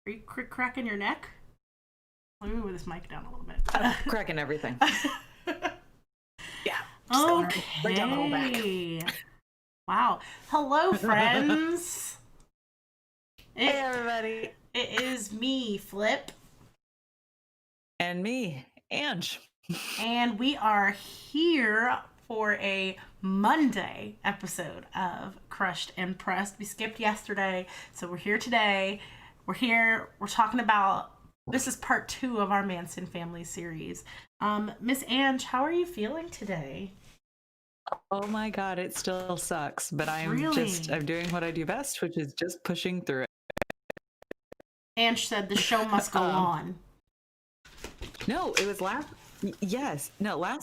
Are you cracking your neck? Let me move this mic down a little bit. I'm cracking everything. Yeah. Okay. Right down the whole back. Wow. Hello, friends. Hey, everybody. It is me, Flip. And me, Ange. And we are here for a Monday episode of Crushed and Pressed. We skipped yesterday, so we're here today. We're talking about, this is part 2 of our Manson family series. Miss Ange, how are you feeling today? Oh my God, it still sucks, but I'm doing what I do best, which is just pushing through it. Ange said the show must go on. No, it was last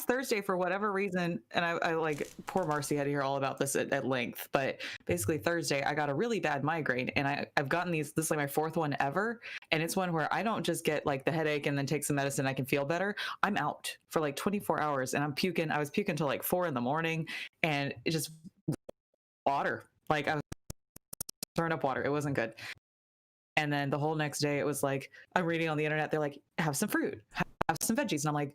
Thursday for whatever reason, and I like, poor Marcy had to hear all about this at length, but basically Thursday I got a really bad migraine, and I've gotten this is like my 4th one ever, and it's one where I don't just get like the headache and then take some medicine I can feel better. I'm out for like 24 hours and I'm puking. I was puking till like 4 a.m, and it just water. Like, I was throwing up water. It wasn't good. And then the whole next day it was like, I'm reading on the internet, they're like, have some fruit, have some veggies. And I'm like,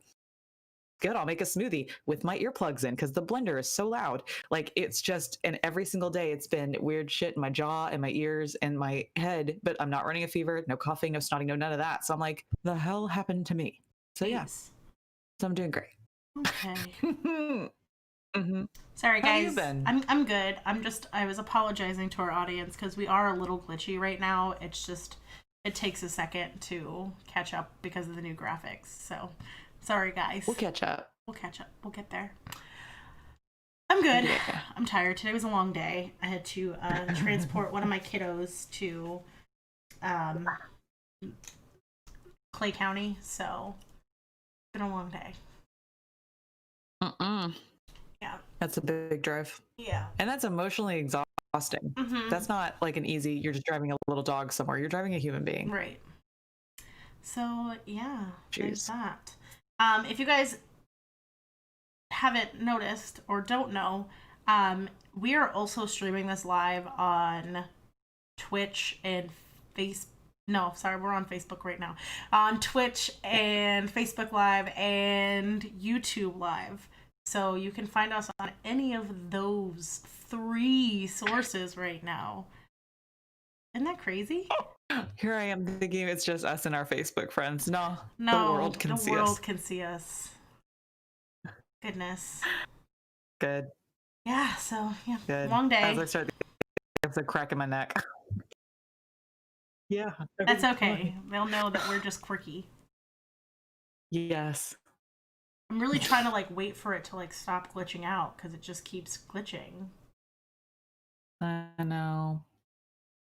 good, I'll make a smoothie with my earplugs in because the blender is so loud. Like, it's just, and every single day it's been weird shit in my jaw and my ears and my head, but I'm not running a fever, no coughing, no snotting, no none of that. So I'm like, the hell happened to me? So yeah, so I'm doing great. Okay. Mm-hmm. Sorry, guys. How have you been? I'm good. I was apologizing to our audience because we are a little glitchy right now. It's just, it takes a second to catch up because of the new graphics. So, sorry, guys. We'll catch up. We'll get there. I'm good. Yeah. I'm tired. Today was a long day. I had to transport one of my kiddos to Clay County, so it's been a long day. Yeah. That's a big drive. Yeah. And that's emotionally exhausting. Mm-hmm. That's not like an easy, you're just driving a little dog somewhere. You're driving a human being. Right. So, yeah, there's Jeez. that. If you guys haven't noticed or don't know, we are also streaming this live on Twitch and we're on Facebook right now. On Twitch and Facebook Live and YouTube Live. So you can find us on any of those 3 sources right now. Isn't that crazy? Here I am thinking it's just us and our Facebook friends. No, No, the world can see us. The world can see us. Goodness. Good. Yeah, so, yeah. Good. Long day. As I start the episode, crack in my neck. Yeah. That's okay. They'll know that we're just quirky. Yes. I'm really trying to like wait for it to like stop glitching out because it just keeps glitching. I know.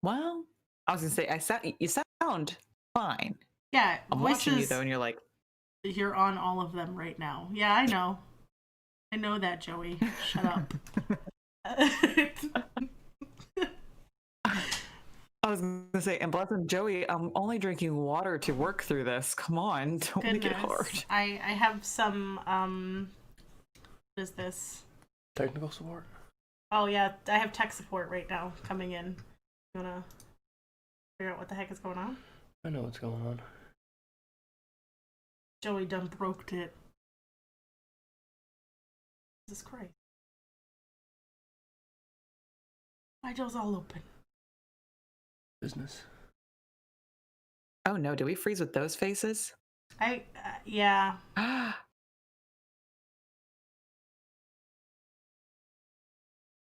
Well, I was gonna say, you sound fine. Yeah, I'm watching you though, and you're like, you're on all of them right now. Yeah, I know. I know that, Joey. Shut up. I was gonna say, and bless him, Joey, I'm only drinking water to work through this. Come on, don't make it hard. I have some, what is this? Technical support? Oh yeah, I have tech support right now coming in. You wanna figure out what the heck is going on? I know what's going on. Joey done broked it. Jesus Christ. My jaws all open. Business. Oh no, do we freeze with those faces? Yeah.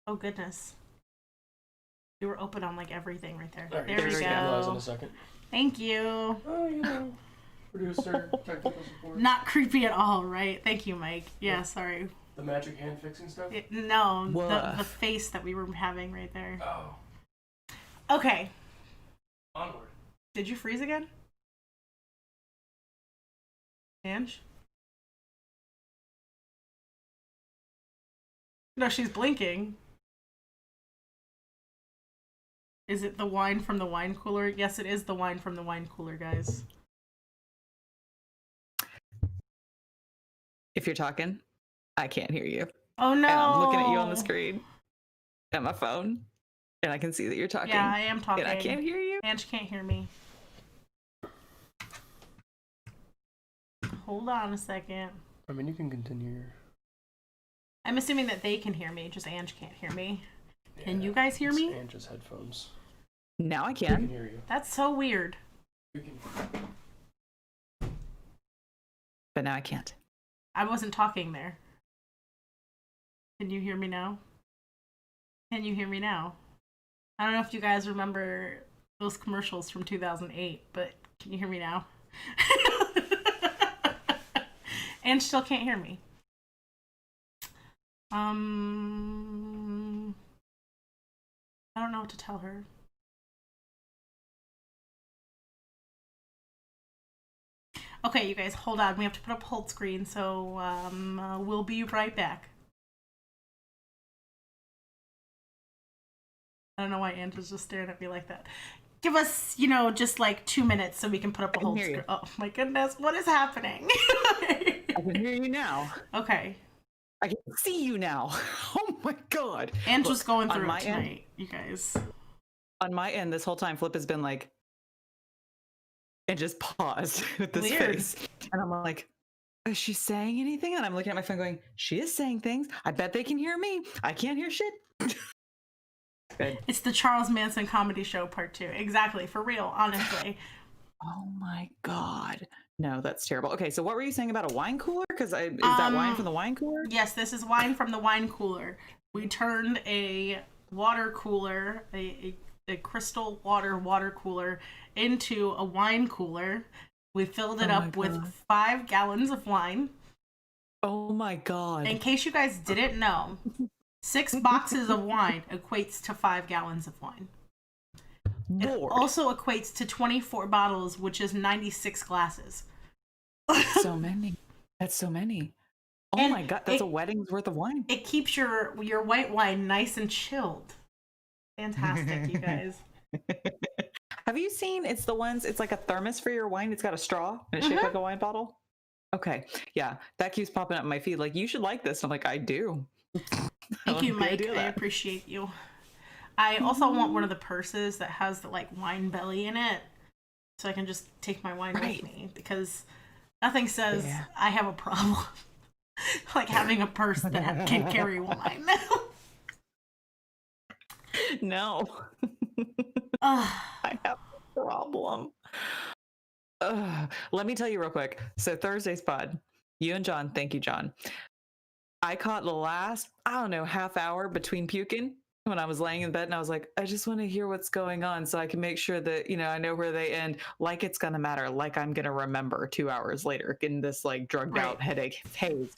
Oh goodness. You were open on like everything right there. Right, there we go. In a second. Thank you. Oh, you know, producer, technical support. Not creepy at all, right? Thank you, Mike. Yeah, sorry. The magic hand fixing stuff? No, the face that we were having right there. Oh. Okay. Onward. Did you freeze again? Ange? No, she's blinking. Is it the wine from the wine cooler? Yes, it is the wine from the wine cooler, guys. If you're talking, I can't hear you. Oh no! And I'm looking at you on the screen at my phone, and I can see that you're talking. Yeah, I am talking. And I can't hear you. Ange can't hear me. Hold on a second. I mean, you can continue. I'm assuming that they can hear me, just Ange can't hear me. Yeah, Can you guys hear it's me? Ange's headphones. Now I We can can. hear you. That's so weird. We can. But now I can't. I wasn't talking there. Can you hear me now? Can you hear me now? I don't know if you guys remember those commercials from 2008, but can you hear me now? And still can't hear me. I don't know what to tell her. Okay, you guys, hold on. We have to put up hold screen, so we'll be right back. I don't know why Ange is just staring at me like that. Give us, just like 2 minutes so we can put up a hold hear screen. you. Oh my goodness, what is happening? I can hear you now. Okay. I can see you now. Oh my god. Ange Look, was going on through my it end- tonight, you guys. On my end, this whole time, Flip has been like, and just paused with this Weird. face. And I'm like, is she saying anything? And I'm looking at my phone going, she is saying things. I bet they can hear me. I can't hear shit. Good. It's the Charles Manson comedy show part 2. Exactly, for real, honestly. Oh my god. No, that's terrible. Okay, so what were you saying about a wine cooler? Because is that wine from the wine cooler? Yes, this is wine from the wine cooler. We turned a water cooler, a crystal water cooler, into a wine cooler. We filled it Oh up my with God. 5 gallons of wine. Oh my god. In case you guys didn't know, 6 boxes of wine equates to 5 gallons of wine. It Lord. also equates to 24 bottles, which is 96 glasses. So many. That's so many. Oh And my god, that's a wedding's worth of wine. It keeps your white wine nice and chilled. Fantastic, you guys. Have you seen, it's the ones, it's like a thermos for your wine. It's got a straw and it's shaped like a wine bottle. Okay. Yeah. That keeps popping up in my feed. Like, you should like this. I'm like, I do. Thank you, The Mike. idea of I that. appreciate you. I also want one of the purses that has the wine belly in it, so I can just take my wine Right. with me, because nothing says Yeah. I have a problem like having a purse that can carry wine. No. Ugh. I have a problem. Let me tell you real quick. So Thursday's pod, you and John, thank you, John. I caught the last, I don't know, half hour between puking when I was laying in bed, and I was like, I just want to hear what's going on so I can make sure that, I know where they end, like it's going to matter, like I'm going to remember 2 hours later in this drugged out headache haze.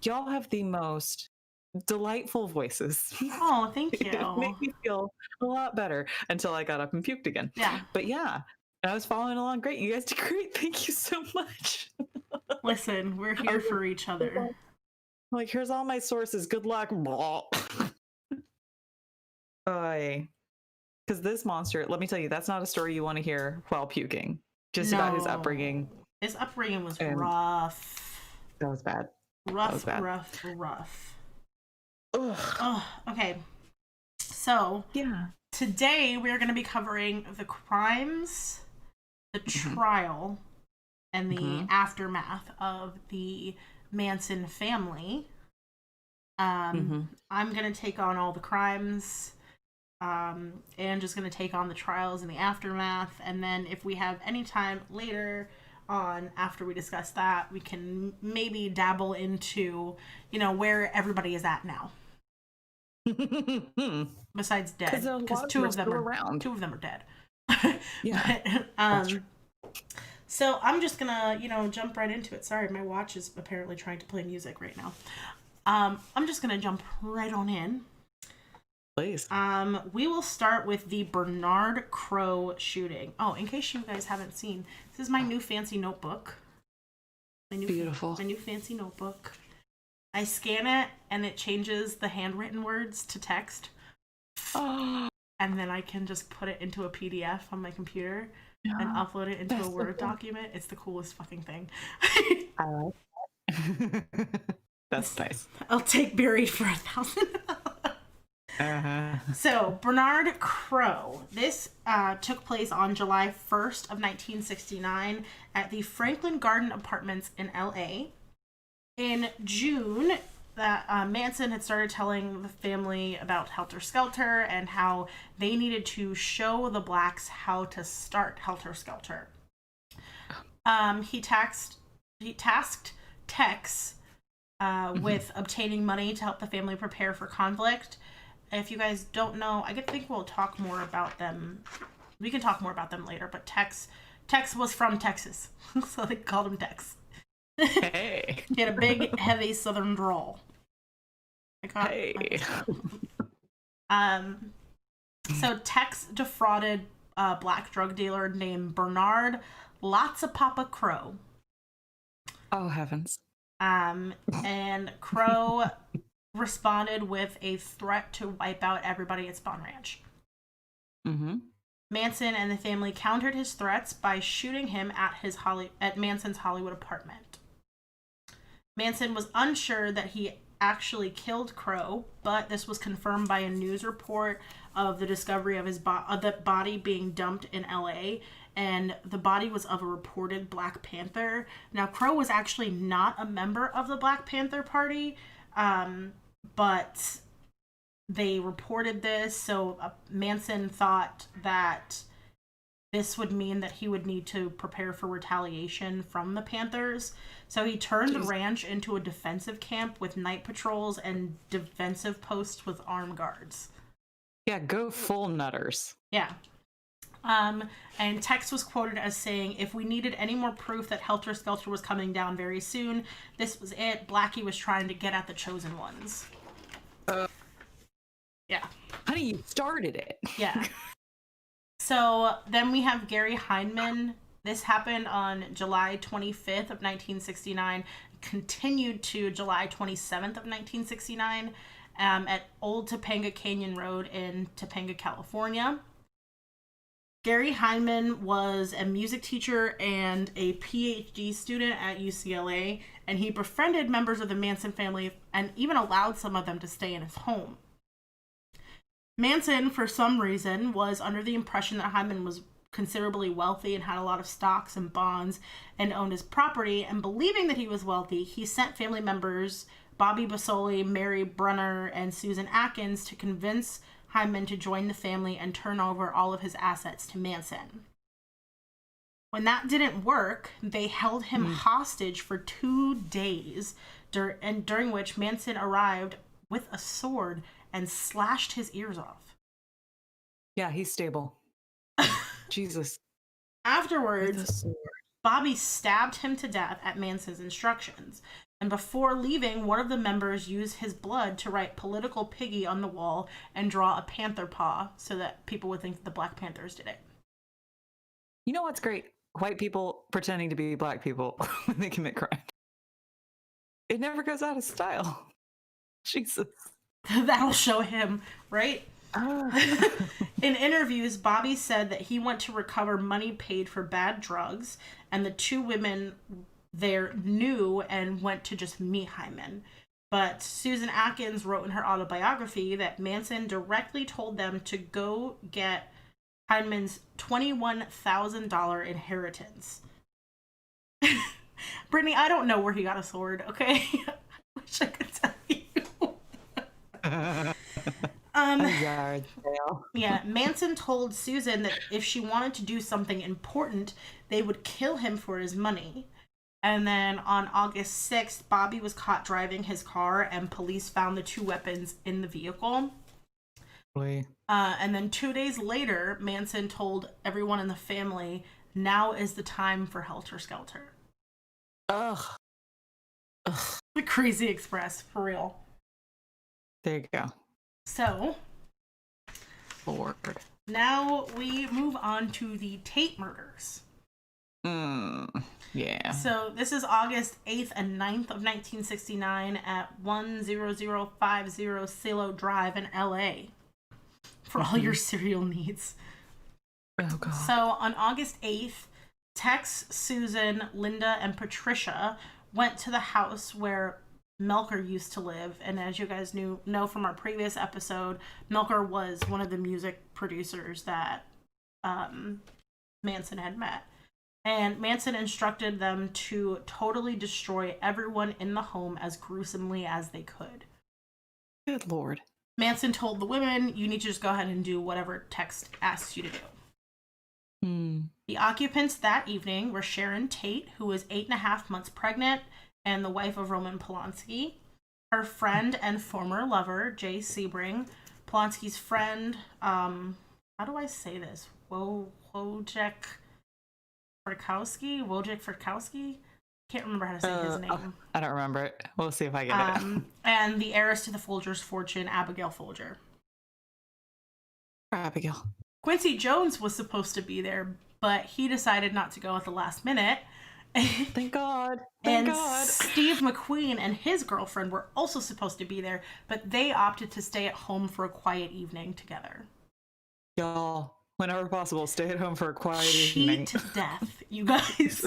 Y'all have the most delightful voices. Oh, thank It made you. me feel a lot better until I got up and puked again. Yeah. But yeah, I was following along great. You guys did great. Thank you so much. Listen, we're here for each other. Like, here's all my sources. Good luck. Because this monster, let me tell you, that's not a story you want to hear while puking. Just about his No. upbringing. His upbringing was And- rough. That was bad. Rough, was bad. rough. Ugh. Oh, okay. So, Yeah. today we're going to be covering the crimes, the trial, and the aftermath of the Manson family. I'm going to take on all the crimes. And just going to take on the trials and the aftermath. And then if we have any time later on after we discuss that, we can maybe dabble into, where everybody is at now. Besides dead, 'Cause a because lot of two them are of them still are around. Two of them are dead. Yeah, But, so I'm just gonna, jump right into it. Sorry, my watch is apparently trying to play music right now. I'm just gonna jump right on in. Please. We will start with the Bernard Crowe shooting. Oh, in case you guys haven't seen, this is my new fancy notebook. Beautiful. My new fancy notebook. I scan it and it changes the handwritten words to text. Oh, And then I can just put it into a PDF on my computer and upload it into That's a so Word cool. document. It's the coolest fucking thing. I like that. That's nice. I'll take buried for $1,000. So, Bernard Crowe. This took place on July 1st of 1969 at the Franklin Garden Apartments in L.A. In June, Manson had started telling the family about Helter Skelter and how they needed to show the blacks how to start Helter Skelter. He tasked Tex with obtaining money to help the family prepare for conflict. If you guys don't know, I think we'll talk more about them. We can talk more about them later, but Tex was from Texas, so they called him Tex. Hey. He had a big, heavy Southern drawl. Hey. So Tex defrauded a black drug dealer named Bernard Lots-a-Papa Crowe. Oh, heavens. And Crowe responded with a threat to wipe out everybody at Spawn Ranch. Mm-hmm. Manson and the family countered his threats by shooting him at Manson's Hollywood apartment. Manson was unsure that he actually killed Crowe, but this was confirmed by a news report of the discovery of the body being dumped in LA, and the body was of a reported Black Panther. Now, Crowe was actually not a member of the Black Panther Party, but they reported this, so Manson thought that this would mean that he would need to prepare for retaliation from the Panthers. So he turned the ranch into a defensive camp with night patrols and defensive posts with armed guards. Yeah, go full nutters. Yeah. And Tex was quoted as saying, "If we needed any more proof that Helter Skelter was coming down very soon, this was it. Blackie was trying to get at the chosen ones." Yeah. Honey, you started it. Yeah. So then we have Gary Heineman. This happened on July 25th of 1969, continued to July 27th of 1969 at Old Topanga Canyon Road in Topanga, California. Gary Heineman was a music teacher and a PhD student at UCLA, and he befriended members of the Manson family and even allowed some of them to stay in his home. Manson, for some reason, was under the impression that Hyman was considerably wealthy and had a lot of stocks and bonds and owned his property, and believing that he was wealthy, he sent family members Bobby Basoli, Mary Brunner, and Susan Atkins to convince Hyman to join the family and turn over all of his assets to Manson. When that didn't work, they held him hostage for 2 days, during which Manson arrived with a sword and slashed his ears off. Yeah, he's stable. Jesus. Afterwards, Bobby stabbed him to death at Manson's instructions. And before leaving, one of the members used his blood to write "Political Piggy" on the wall and draw a panther paw so that people would think that the Black Panthers did it. You know what's great? White people pretending to be black people when they commit crime. It never goes out of style. Jesus. That'll show him, right? In interviews, Bobby said that he went to recover money paid for bad drugs, and the 2 women there knew and went to just meet Hyman. But Susan Atkins wrote in her autobiography that Manson directly told them to go get Hyman's $21,000 inheritance. Brittany, I don't know where he got a sword, okay? I wish I could tell you. Yeah, Manson told Susan that if she wanted to do something important, they would kill him for his money. And then on August 6th, Bobby was caught driving his car, and police found the 2 weapons in the vehicle. And then 2 days later, Manson told everyone in the family, "Now is the time for Helter Skelter." Ugh. The Crazy Express, for real. There you go. So, Lord. now we move on to the Tate murders. Yeah. So this is August 8th and 9th of 1969 at 10050 Silo Drive in LA for all your serial needs. Oh, God. So on August 8th, Tex, Susan, Linda, and Patricia went to the house where Melker used to live. And as you guys know from our previous episode, Melker was one of the music producers that Manson had met. And Manson instructed them to totally destroy everyone in the home as gruesomely as they could. Good Lord. Manson told the women, you need to just go ahead and do whatever Tex asks you to do. The occupants that evening were Sharon Tate, who was 8.5 months pregnant and the wife of Roman Polanski, her friend and former lover, Jay Sebring, Polanski's friend, how do I say this? Wojciech Frykowski? Can't remember how to say his name. I don't remember it. We'll see if I get it. And the heiress to the Folgers' fortune, Abigail Folger. Abigail. Quincy Jones was supposed to be there, but he decided not to go at the last minute. Thank God. Thank God. Steve McQueen and his girlfriend were also supposed to be there, but they opted to stay at home for a quiet evening together. Y'all, whenever possible, stay at home for a quiet evening. Cheat death, you guys.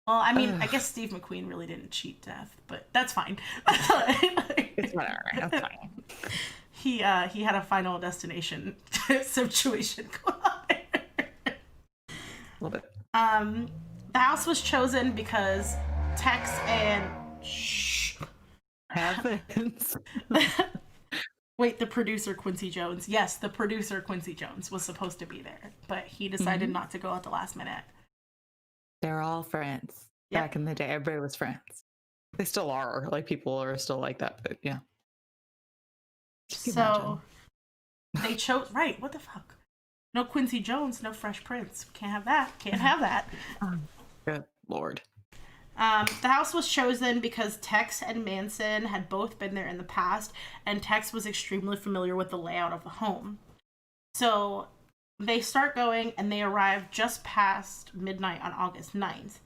Well, I mean, I guess Steve McQueen really didn't cheat death, but that's fine. It's whatever. That's fine. He had a Final Destination situation going on. A little bit. The house was chosen because Tex and Heavens. Wait, the producer Quincy Jones. Yes, the producer Quincy Jones was supposed to be there, but he decided not to go at the last minute. They're all friends. Yep. Back in the day, everybody was friends. They still are. Like, people are still like that, but yeah. So they chose right. What the fuck? No Quincy Jones, no Fresh Prince. Can't have that. Can't have that. Good Lord. The house was chosen because Tex and Manson had both been there in the past, and Tex was extremely familiar with the layout of the home. So they start going, and they arrive just past midnight on August 9th.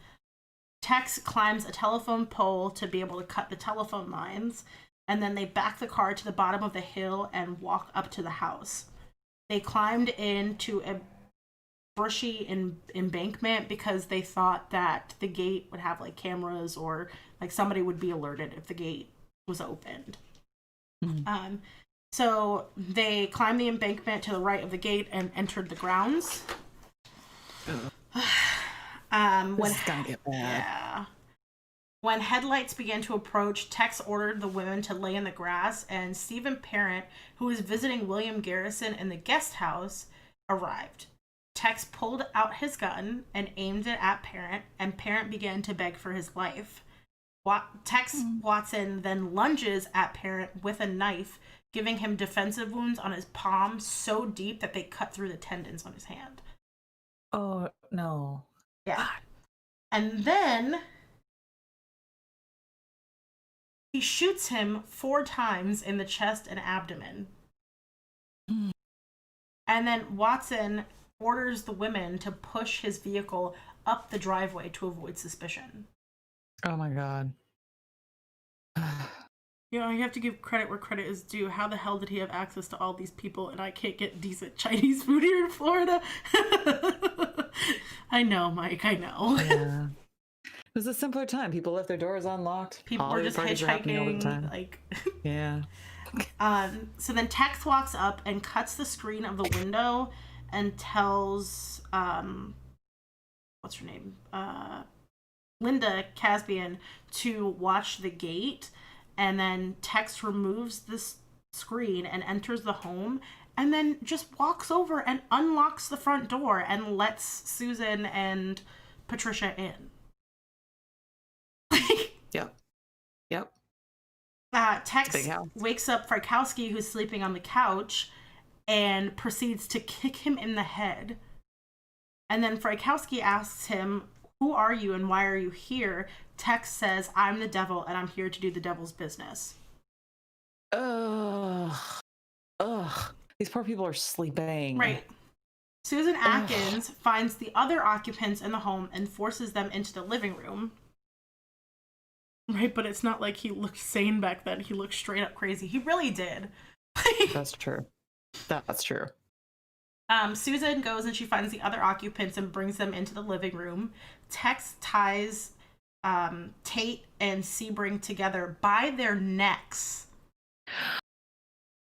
Tex climbs a telephone pole to be able to cut the telephone lines, and then they back the car to the bottom of the hill and walk up to the house. They climbed into a brushy embankment because they thought that the gate would have like cameras or like somebody would be alerted if the gate was opened. So they climbed the embankment to the right of the gate and entered the grounds. This is gonna get bad. Yeah. When headlights began to approach, Tex ordered the women to lay in the grass, and Stephen Parent, who was visiting William Garrison in the guest house, arrived. Tex pulled out his gun and aimed it at Parent, and Parent began to beg for his life. Tex Watson then lunges at Parent with a knife, giving him defensive wounds on his palm so deep that they cut through the tendons on his hand. Oh, no. Yeah. And then he shoots him 4 times in the chest and abdomen. And then Watson orders the women to push his vehicle up the driveway to avoid suspicion. Oh my God. You know, you have to give credit where credit is due. How the hell did he have access to all these people and I can't get decent Chinese food here in Florida? I know, Mike, I know. Yeah. It was a simpler time. People left their doors unlocked. People were just hitchhiking. Like, yeah. So then Tex walks up and cuts the screen of the window and tells, what's her name? Linda Caspian to watch the gate. And then Tex removes this screen and enters the home and then just walks over and unlocks the front door and lets Susan and Patricia in. Yep. Tex wakes up Frykowski, who's sleeping on the couch, and proceeds to kick him in the head. And then Frykowski asks him, "Who are you and why are you here?" Tex says, "I'm the devil and I'm here to do the devil's business." Ugh. These poor people are sleeping. Right. Susan Atkins finds the other occupants in the home and forces them into the living room. Right, but it's not like he looked sane back then. He looked straight up crazy. He really did. That's true. That's true. Susan goes and she finds the other occupants and brings them into the living room. Tex ties Tate and Sebring together by their necks,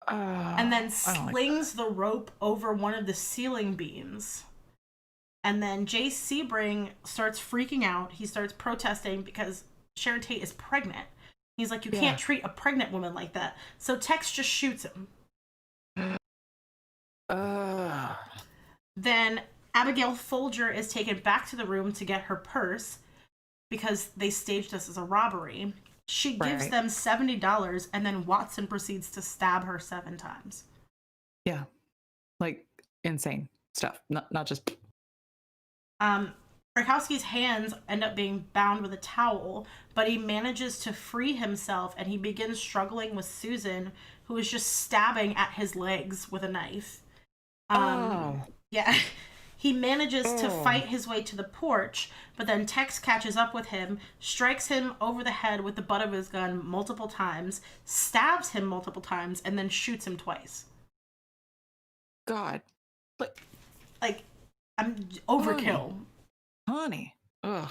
and then I don't like slings the rope over one of the ceiling beams. And then Jay Sebring starts freaking out. He starts protesting because Sharon Tate is pregnant. He's like, you Yeah. can't treat a pregnant woman like that. So Tex just shoots him. Then Abigail Folger is taken back to the room to get her purse because they staged this as a robbery. She gives Right. them $70, and then Watson proceeds to stab her 7 times. Yeah. Like insane stuff. Not just Rakowski's hands end up being bound with a towel, but he manages to free himself, and he begins struggling with Susan, who is just stabbing at his legs with a knife. Yeah. He manages to fight his way to the porch, but then Tex catches up with him, strikes him over the head with the butt of his gun multiple times, stabs him multiple times, and then shoots him twice. God. Like, I'm overkill. Honey. Ugh.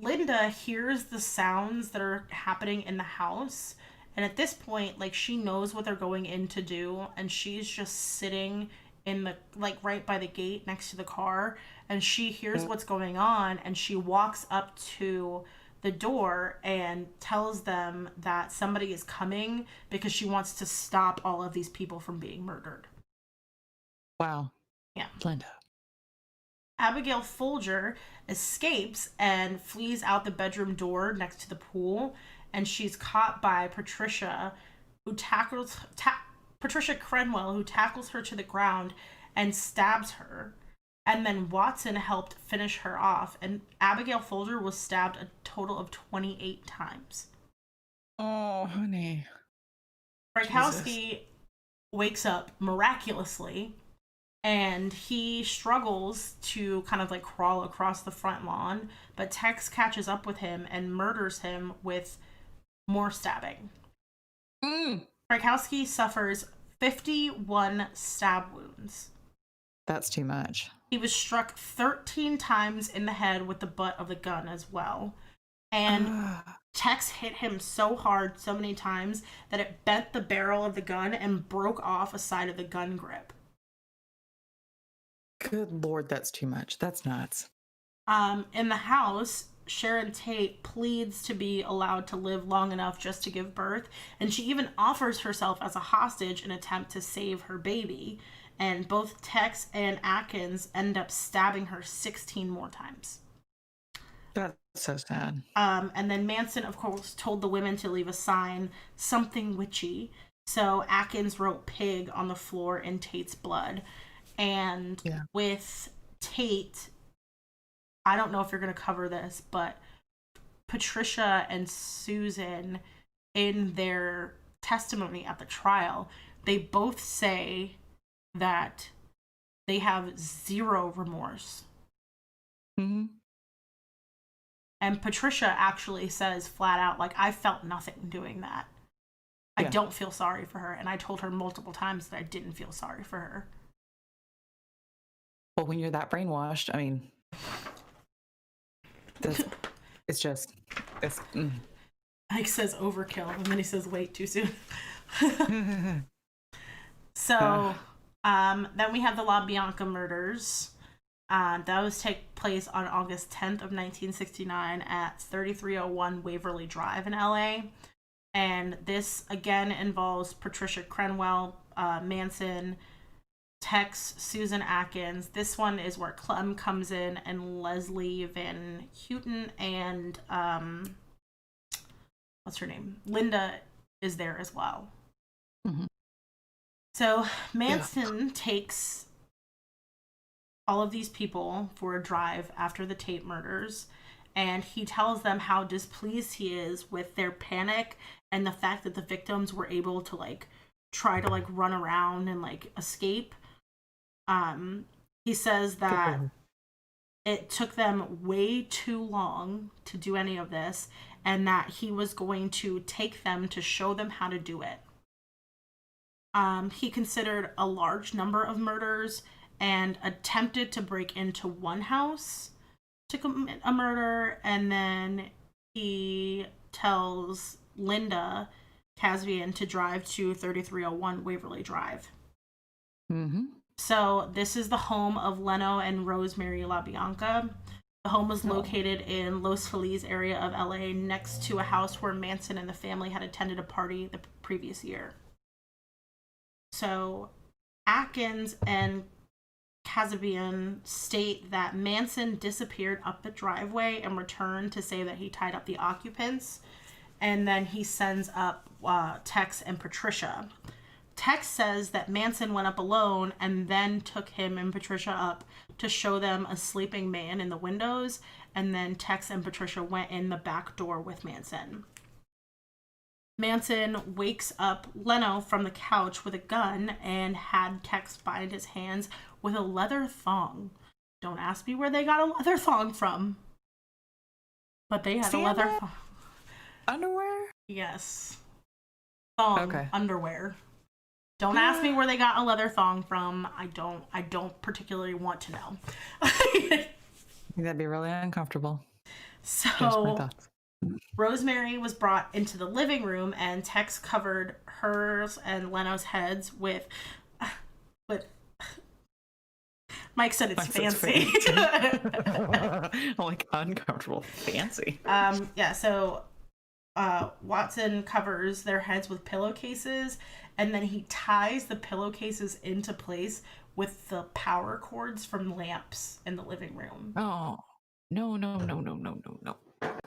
Linda hears the sounds that are happening in the house, and at this point, like, she knows what they're going in to do, and she's just sitting in the, like, right by the gate next to the car, and she hears what's going on, and she walks up to the door and tells them that somebody is coming because she wants to stop all of these people from being murdered. Wow. Yeah. Linda. Abigail Folger escapes and flees out the bedroom door next to the pool, and she's caught by Patricia, who Patricia Crenwell, who tackles her to the ground and stabs her. And then Watson helped finish her off, and Abigail Folger was stabbed a total of 28 times. Oh, honey. Frykowski wakes up miraculously, and he struggles to kind of like crawl across the front lawn, but Tex catches up with him and murders him with more stabbing. Frykowski suffers 51 stab wounds. That's too much. He was struck 13 times in the head with the butt of the gun as well. And Tex hit him so hard so many times that it bent the barrel of the gun and broke off a side of the gun grip. Good Lord, that's too much. That's nuts. In the house, Sharon Tate pleads to be allowed to live long enough just to give birth, and she even offers herself as a hostage in an attempt to save her baby. And both Tex and Atkins end up stabbing her 16 more times. That's so sad. And then Manson, of course, told the women to leave a sign, something witchy. So Atkins wrote pig on the floor in Tate's blood. And with Tate, I don't know if you're going to cover this, but Patricia and Susan, in their testimony at the trial, they both say that they have zero remorse. Mm-hmm. And Patricia actually says flat out, like, I felt nothing doing that. I don't feel sorry for her. And I told her multiple times that I didn't feel sorry for her. Well, when you're that brainwashed, I mean, it's just, Mike says overkill, and then he says, wait, too soon. So, then we have the LaBianca murders. Those take place on August 10th of 1969 at 3301 Waverly Drive in LA. And this, again, involves Patricia Crenwell, Manson, Tex, Susan Atkins. This one is where Clem comes in, and Leslie Van Houten and, what's her name? Linda is there as well. Mm-hmm. So Manson takes all of these people for a drive after the Tate murders, and he tells them how displeased he is with their panic and the fact that the victims were able to like try to like run around and like escape. He says that it took them way too long to do any of this, and that he was going to take them to show them how to do it. He considered a large number of murders and attempted to break into one house, to commit a murder, and then he tells Linda Casvian to drive to 3301 Waverly Drive. Mm-hmm. So this is the home of Leno and Rosemary LaBianca. The home was located in Los Feliz area of LA, next to a house where Manson and the family had attended a party the previous year. So Atkins and Kasabian state that Manson disappeared up the driveway and returned to say that he tied up the occupants, and then he sends up Tex and Patricia. Tex says that Manson went up alone and then took him and Patricia up to show them a sleeping man in the windows, and then Tex and Patricia went in the back door with Manson. Manson wakes up Leno from the couch with a gun and had Tex bind his hands with a leather thong. Don't ask me where they got a leather thong from, but they had a leather thong. Underwear? Yes. Thong. Okay. Underwear. Don't ask me where they got a leather thong from. I don't particularly want to know. I think that'd be really uncomfortable. Just my So thoughts. Rosemary was brought into the living room, and Tex covered hers and Leno's heads with Mike said it's fancy. Like uncomfortable. Fancy. Yeah, so Watson covers their heads with pillowcases, and then he ties the pillowcases into place with the power cords from lamps in the living room. Oh, no.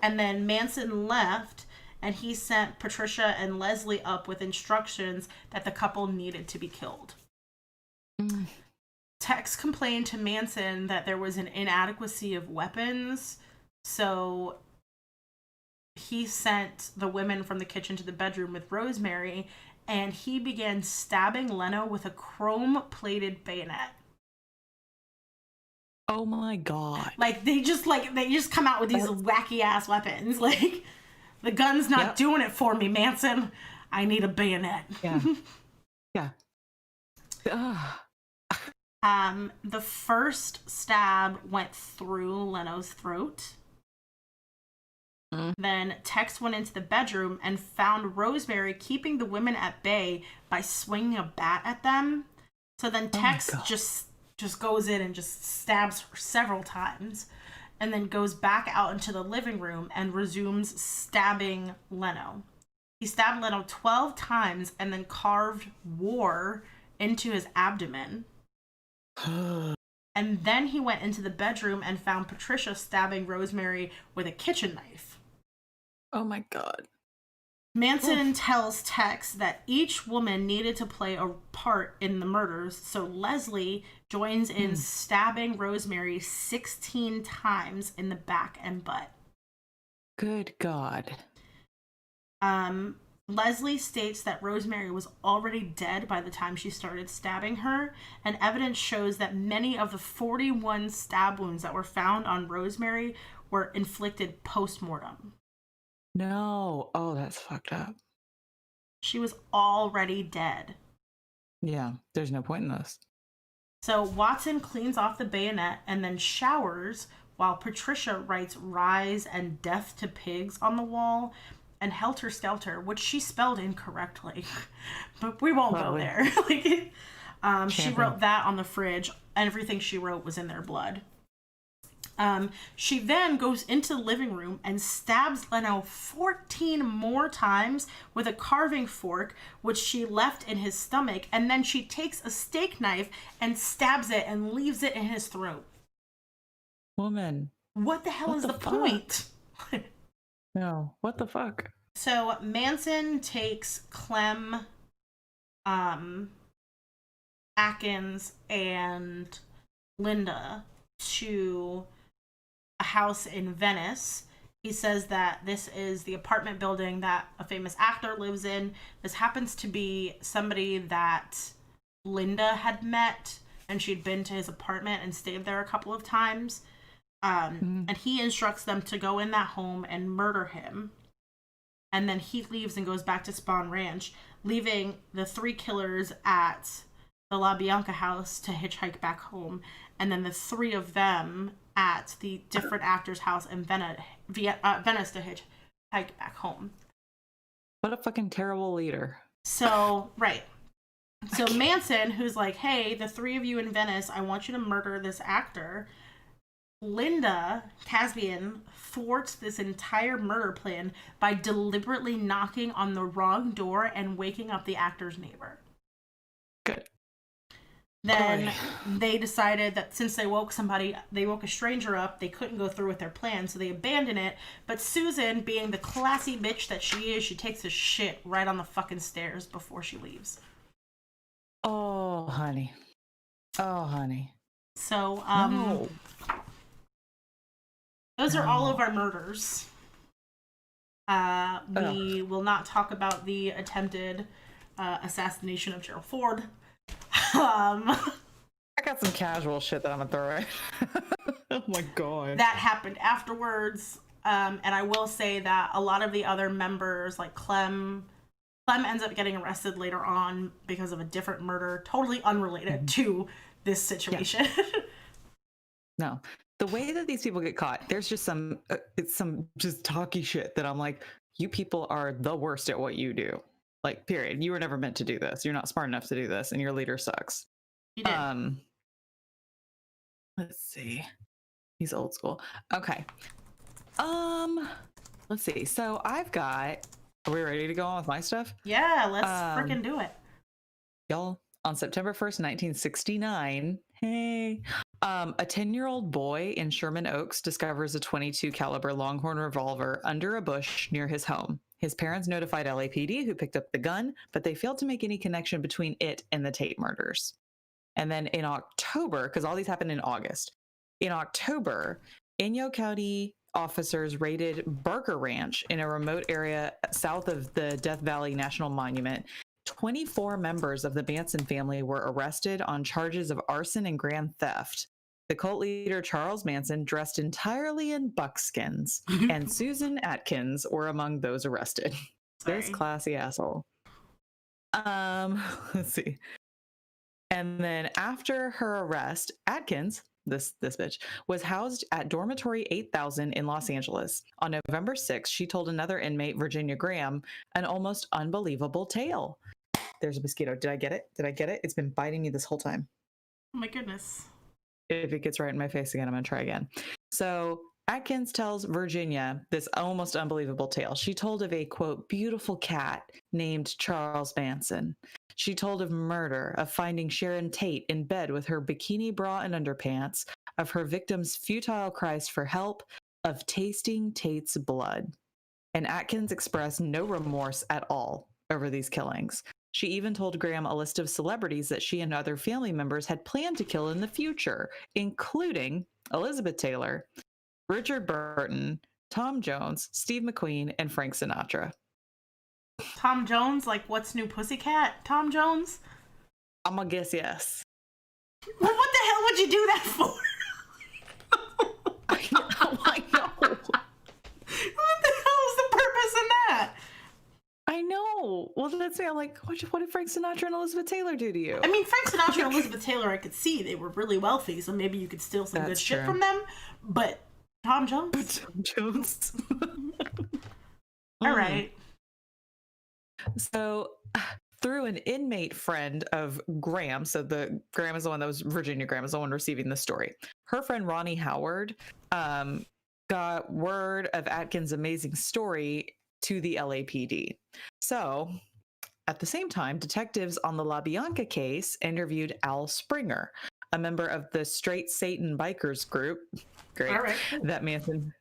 And then Manson left, and he sent Patricia and Leslie up with instructions that the couple needed to be killed. Tex complained to Manson that there was an inadequacy of weapons, so he sent the women from the kitchen to the bedroom with Rosemary, and he began stabbing Leno with a chrome-plated bayonet. Oh my god. Like they just come out with these wacky ass weapons. Like, the gun's not doing it for me, Manson. I need a bayonet. Yeah. Yeah. The first stab went through Leno's throat. Then Tex went into the bedroom and found Rosemary keeping the women at bay by swinging a bat at them. So then Tex just goes in and just stabs her several times, and then goes back out into the living room and resumes stabbing Leno. He stabbed Leno 12 times and then carved war into his abdomen. And then he went into the bedroom and found Patricia stabbing Rosemary with a kitchen knife. Oh my god. Manson tells Tex that each woman needed to play a part in the murders, so Leslie joins in stabbing Rosemary 16 times in the back and butt. Good god. Leslie states that Rosemary was already dead by the time she started stabbing her, and evidence shows that many of the 41 stab wounds that were found on Rosemary were inflicted post-mortem. No. Oh, that's fucked up. She was already dead. Yeah, there's no point in this. So Watson cleans off the bayonet and then showers, while Patricia writes "rise" and "death to pigs" on the wall, and "helter skelter," which she spelled incorrectly, but we won't go there. She wrote that on the fridge. Everything she wrote was in their blood. She then goes into the living room and stabs Leno 14 more times with a carving fork, which she left in his stomach, and then she takes a steak knife and stabs it and leaves it in his throat. Woman. What the hell is the point? No, what the fuck? So Manson takes Clem, Atkins, and Linda to a house in Venice. He says that this is the apartment building that a famous actor lives in. This happens to be somebody that Linda had met, and she'd been to his apartment and stayed there a couple of times. And he instructs them to go in that home and murder him. And then he leaves and goes back to Spawn Ranch, leaving the three killers at the La Bianca house to hitchhike back home. And then the three of them, at the different actors' house in Venice to hitchhike back home. What a fucking terrible leader. So, right. So Manson, who's like, hey, the three of you in Venice, I want you to murder this actor. Linda Caspian thwarts this entire murder plan by deliberately knocking on the wrong door and waking up the actor's neighbor. Good. Then they decided that since they woke a stranger up, they couldn't go through with their plan, so they abandoned it. But Susan, being the classy bitch that she is, she takes a shit right on the fucking stairs before she leaves. Oh, honey. Oh, honey. So, No. those are all of our murders. We will not talk about the attempted assassination of Gerald Ford. I got some casual shit that I'm gonna throw right. Oh my god. That happened afterwards. And I will say that a lot of the other members, like Clem ends up getting arrested later on because of a different murder, totally unrelated to this situation. Yeah. No. The way that these people get caught, there's just some just talky shit that I'm like, you people are the worst at what you do. Like, period. You were never meant to do this. You're not smart enough to do this, and your leader sucks. He did. Let's see. He's old school. Okay. Let's see. So I've got. Are we ready to go on with my stuff? Yeah, let's freaking do it. Y'all, on September 1st, 1969, hey, a 10-year-old boy in Sherman Oaks discovers a .22 caliber Longhorn revolver under a bush near his home. His parents notified LAPD, who picked up the gun, but they failed to make any connection between it and the Tate murders. And then in October, because all these happened in August, in October, Inyo County officers raided Barker Ranch in a remote area south of the Death Valley National Monument. 24 members of the Manson family were arrested on charges of arson and grand theft. The cult leader Charles Manson, dressed entirely in buckskins, and Susan Atkins were among those arrested. Sorry. This classy asshole. Let's see. And then after her arrest, Atkins, this bitch, was housed at dormitory 8000 in Los Angeles. On November 6th, she told another inmate, Virginia Graham, an almost unbelievable tale. There's a mosquito. Did I get it? It's been biting me this whole time. Oh my goodness. If it gets right in my face again, I'm going to try again. So Atkins tells Virginia this almost unbelievable tale. She told of a, quote, beautiful cat named Charles Manson. She told of murder, of finding Sharon Tate in bed with her bikini bra and underpants, of her victim's futile cries for help, of tasting Tate's blood. And Atkins expressed no remorse at all over these killings. She even told Graham a list of celebrities that she and other family members had planned to kill in the future, including Elizabeth Taylor, Richard Burton, Tom Jones, Steve McQueen, and Frank Sinatra. Tom Jones? Like, what's New Pussycat? Tom Jones? I'm gonna guess yes. Well, what the hell would you do that for? I know. What the hell is the purpose in that? I know. Well, that's me. I'm like, what did Frank Sinatra and Elizabeth Taylor do to you? I mean, Frank Sinatra and Elizabeth Taylor, I could see they were really wealthy, so maybe you could steal some good shit from them. But Tom Jones? Tom Jones. All right. So, through an inmate friend of Graham, so the Graham is the one that was Virginia Graham is the one receiving the story. Her friend Ronnie Howard got word of Atkins' amazing story to the LAPD. So, at the same time, detectives on the La Bianca case interviewed Al Springer, a member of the Straight Satan Bikers group. Great. All right. That Manson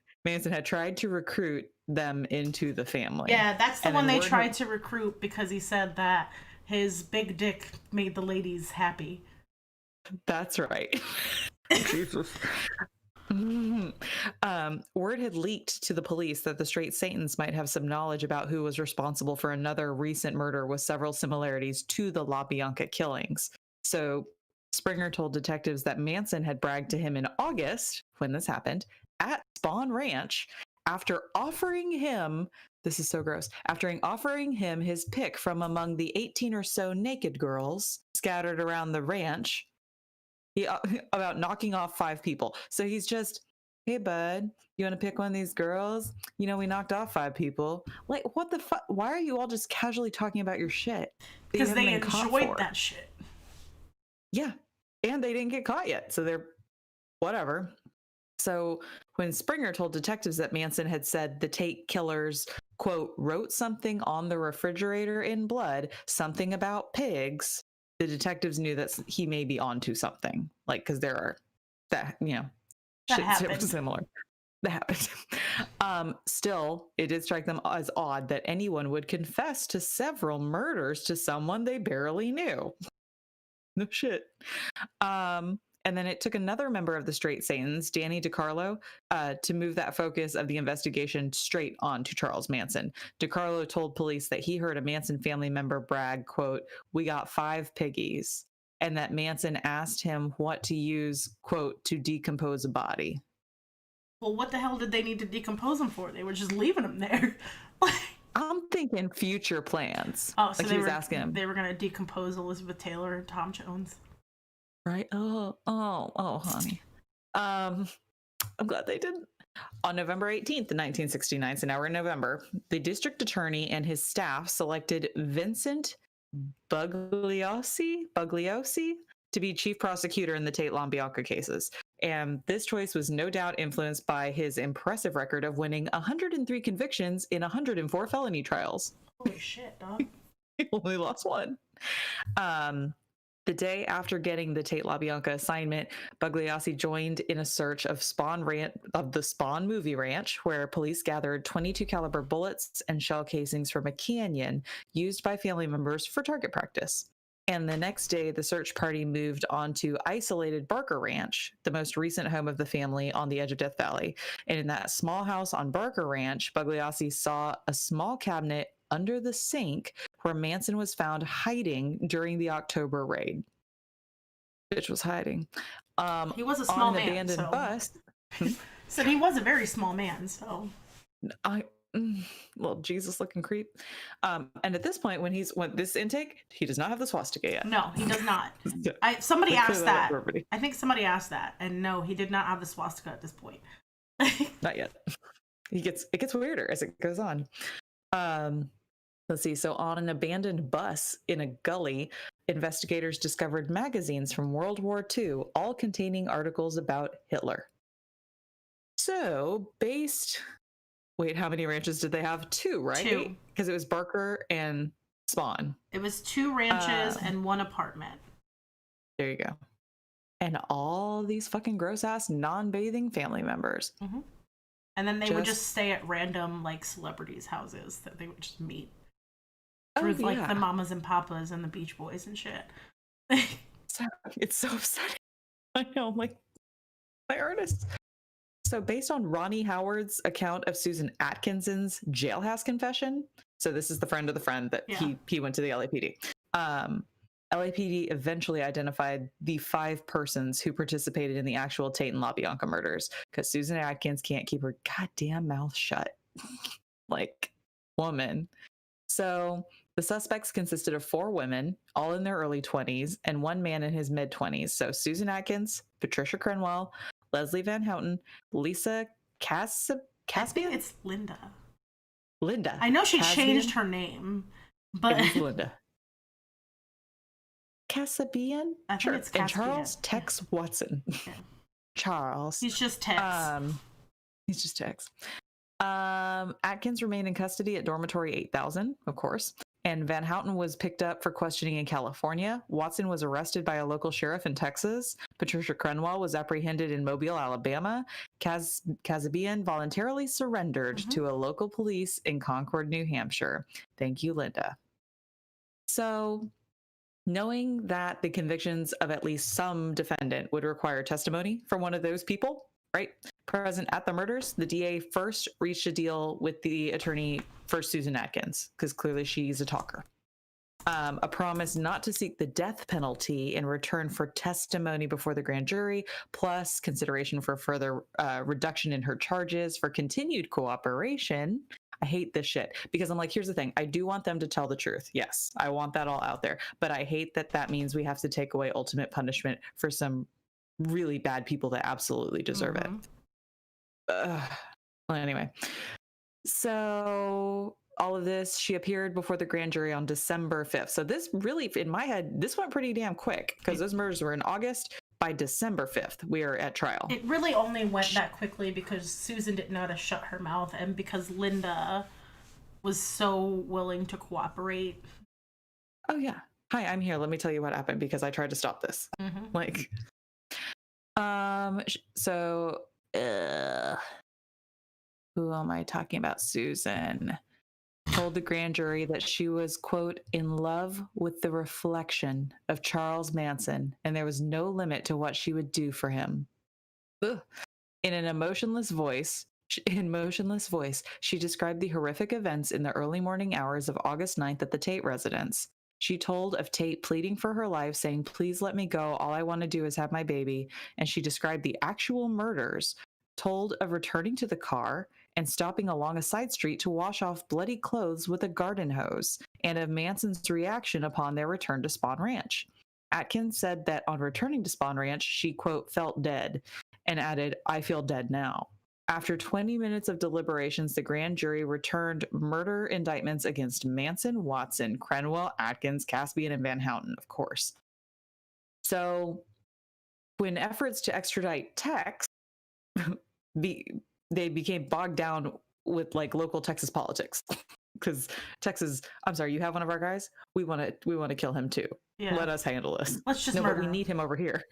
had tried to recruit them into the family. Yeah, that's the one they tried to recruit because he said that his big dick made the ladies happy. That's right. Jesus. Word had leaked to the police that the Straight Satans might have some knowledge about who was responsible for another recent murder with several similarities to the La Bianca killings. So Springer told detectives that Manson had bragged to him in August, when this happened, at Spawn Ranch, after offering him, this is so gross, after offering him his pick from among the 18 or so naked girls scattered around the ranch, about knocking off 5 people. So he's just hey, bud, you want to pick one of these girls? You know, we knocked off 5 people. Like, what the fuck? Why are you all just casually talking about your shit that you Because haven't they been caught enjoyed for? that shit. Yeah. And they didn't get caught yet. So they're whatever. So when Springer told detectives that Manson had said the Tate killers, quote, wrote something on the refrigerator in blood, something about pigs, the detectives knew that he may be onto something. Like, because there are that, you know, That shit happened. similar. That happened. Still, it did strike them as odd that anyone would confess to several murders to someone they barely knew. No shit. And then it took another member of the Straight Satans, Danny DiCarlo, to move that focus of the investigation straight on to Charles Manson. DiCarlo told police that he heard a Manson family member brag, quote, "We got 5 piggies," and that Manson asked him what to use, quote, "to decompose a body." Well, what the hell did they need to decompose them for? They were just leaving them there. I'm thinking future plans. Oh, so like they he was were asking him. they were gonna decompose Elizabeth Taylor and Tom Jones. Right? Oh, honey. I'm glad they didn't. On November 18th, 1969, so now we're in November, the district attorney and his staff selected Vincent Bugliosi to be chief prosecutor in the Tate LaBianca cases. And this choice was no doubt influenced by his impressive record of winning 103 convictions in 104 felony trials. Holy shit, dog. He only lost one. The day after getting the Tate LaBianca assignment, Bugliosi joined in a search of the Spawn movie ranch, where police gathered 22 caliber bullets and shell casings from a canyon used by family members for target practice. And the next day, the search party moved on to isolated Barker Ranch, the most recent home of the family on the edge of Death Valley. And in that small house on Barker Ranch, Bugliosi saw a small cabinet under the sink where Manson was found hiding during the October raid. Bitch was hiding. He was a small on an man, abandoned so. bus. Said he was a very small man, so. Well, Jesus looking creep. And at this point, when this intake, he does not have the swastika yet. No, he does not. So, Somebody clear asked that up that. for everybody. I think somebody asked that, and no, he did not have the swastika at this point. Not yet. It gets weirder as it goes on. Let's see. So on an abandoned bus in a gully, investigators discovered magazines from World War II, all containing articles about Hitler. So wait, how many ranches did they have? 2, right? 2. Because it was Barker and Spawn. It was 2 ranches and 1 apartment. There you go. And all these fucking gross ass non-bathing family members. Mm-hmm. And then they would just stay at random like celebrities' houses that they would just meet. With like the mamas and papas and the Beach Boys and shit. It's so upsetting. I know, like my artists. So based on Ronnie Howard's account of Susan Atkinson's jailhouse confession, so this is the friend of the friend that he went to the LAPD. LAPD eventually identified the 5 persons who participated in the actual Tate and LaBianca murders because Susan Atkins can't keep her goddamn mouth shut. Like, woman. So the suspects consisted of 4 women, all in their early 20s, and 1 man in his mid-20s. So Susan Atkins, Patricia Crenwell, Leslie Van Houten, Lisa Caspian? I think it's Linda. Linda. I know she Caspian? changed her name, but... It is Linda. Casabian? I think it's And Caspian. Charles Tex Watson. Yeah. Charles. He's just Tex. He's just Tex. Atkins remained in custody at dormitory 8000, of course, and Van Houten was picked up for questioning in California. Watson was arrested by a local sheriff in Texas. Patricia Crenwell was apprehended in Mobile, Alabama. Casabian voluntarily surrendered to a local police in Concord, New Hampshire. Thank you, Linda. So, knowing that the convictions of at least some defendant would require testimony from one of those people, right, present at the murders, the DA first reached a deal with the attorney for Susan Atkins, because clearly she's a talker. A promise not to seek the death penalty in return for testimony before the grand jury, plus consideration for further reduction in her charges for continued cooperation. I hate this shit because I'm like, here's the thing. I do want them to tell the truth. Yes, I want that all out there. But I hate that means we have to take away ultimate punishment for some really bad people that absolutely deserve it. Well, anyway, so all of this, she appeared before the grand jury on December 5th. So this really, in my head, this went pretty damn quick because those murders were in August. By December 5th, we are at trial. It really only went that quickly because Susan didn't know how to shut her mouth and because Linda was so willing to cooperate. Oh, yeah. Hi, I'm here. Let me tell you what happened because I tried to stop this. Mm-hmm. Like, so, who am I talking about? Susan told the grand jury that she was, quote, in love with the reflection of Charles Manson, and there was no limit to what she would do for him. Ugh. In an emotionless voice, she described the horrific events in the early morning hours of August 9th at the Tate residence. She told of Tate pleading for her life, saying, please let me go. All I want to do is have my baby. And she described the actual murders, told of returning to the car and stopping along a side street to wash off bloody clothes with a garden hose, and of Manson's reaction upon their return to Spawn Ranch. Atkins said that on returning to Spawn Ranch, she, quote, felt dead, and added, I feel dead now. After 20 minutes of deliberations, the grand jury returned murder indictments against Manson, Watson, Crenwell, Atkins, Caspian, and Van Houten, of course. So when efforts to extradite Tex, they became bogged down with like local Texas politics. Because Texas, I'm sorry, you have one of our guys? We want to kill him too. Yeah. Let us handle this. Let's just murder. murder But we him. need him over here.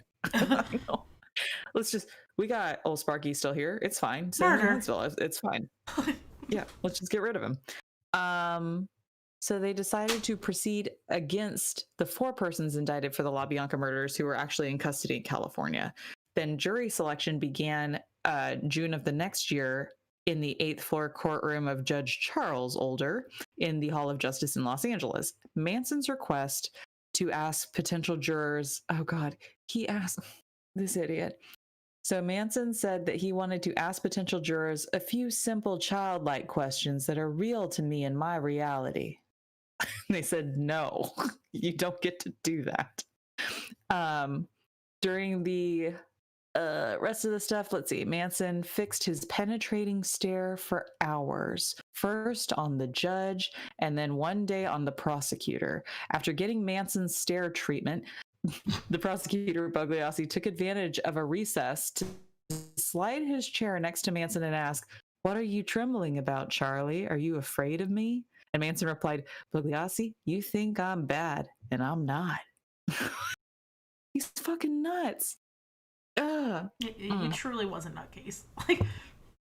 We got old Sparky still here. It's fine. Murder. It's fine. Yeah, let's just get rid of him. So they decided to proceed against the 4 persons indicted for the LaBianca murders who were actually in custody in California. Then jury selection began June of the next year in the 8th floor courtroom of Judge Charles Older in the Hall of Justice in Los Angeles. Manson's request to ask potential jurors, oh God, he asked, this idiot. So Manson said that he wanted to ask potential jurors a few simple childlike questions that are real to me in my reality. They said, no, you don't get to do that. During the rest of the stuff, let's see. Manson fixed his penetrating stare for hours, first on the judge and then one day on the prosecutor. After getting Manson's stare treatment, the prosecutor, Bugliosi, took advantage of a recess to slide his chair next to Manson and ask, what are you trembling about, Charlie? Are you afraid of me? And Manson replied, Bugliosi, you think I'm bad, and I'm not. He's fucking nuts. He truly was a nutcase. Like,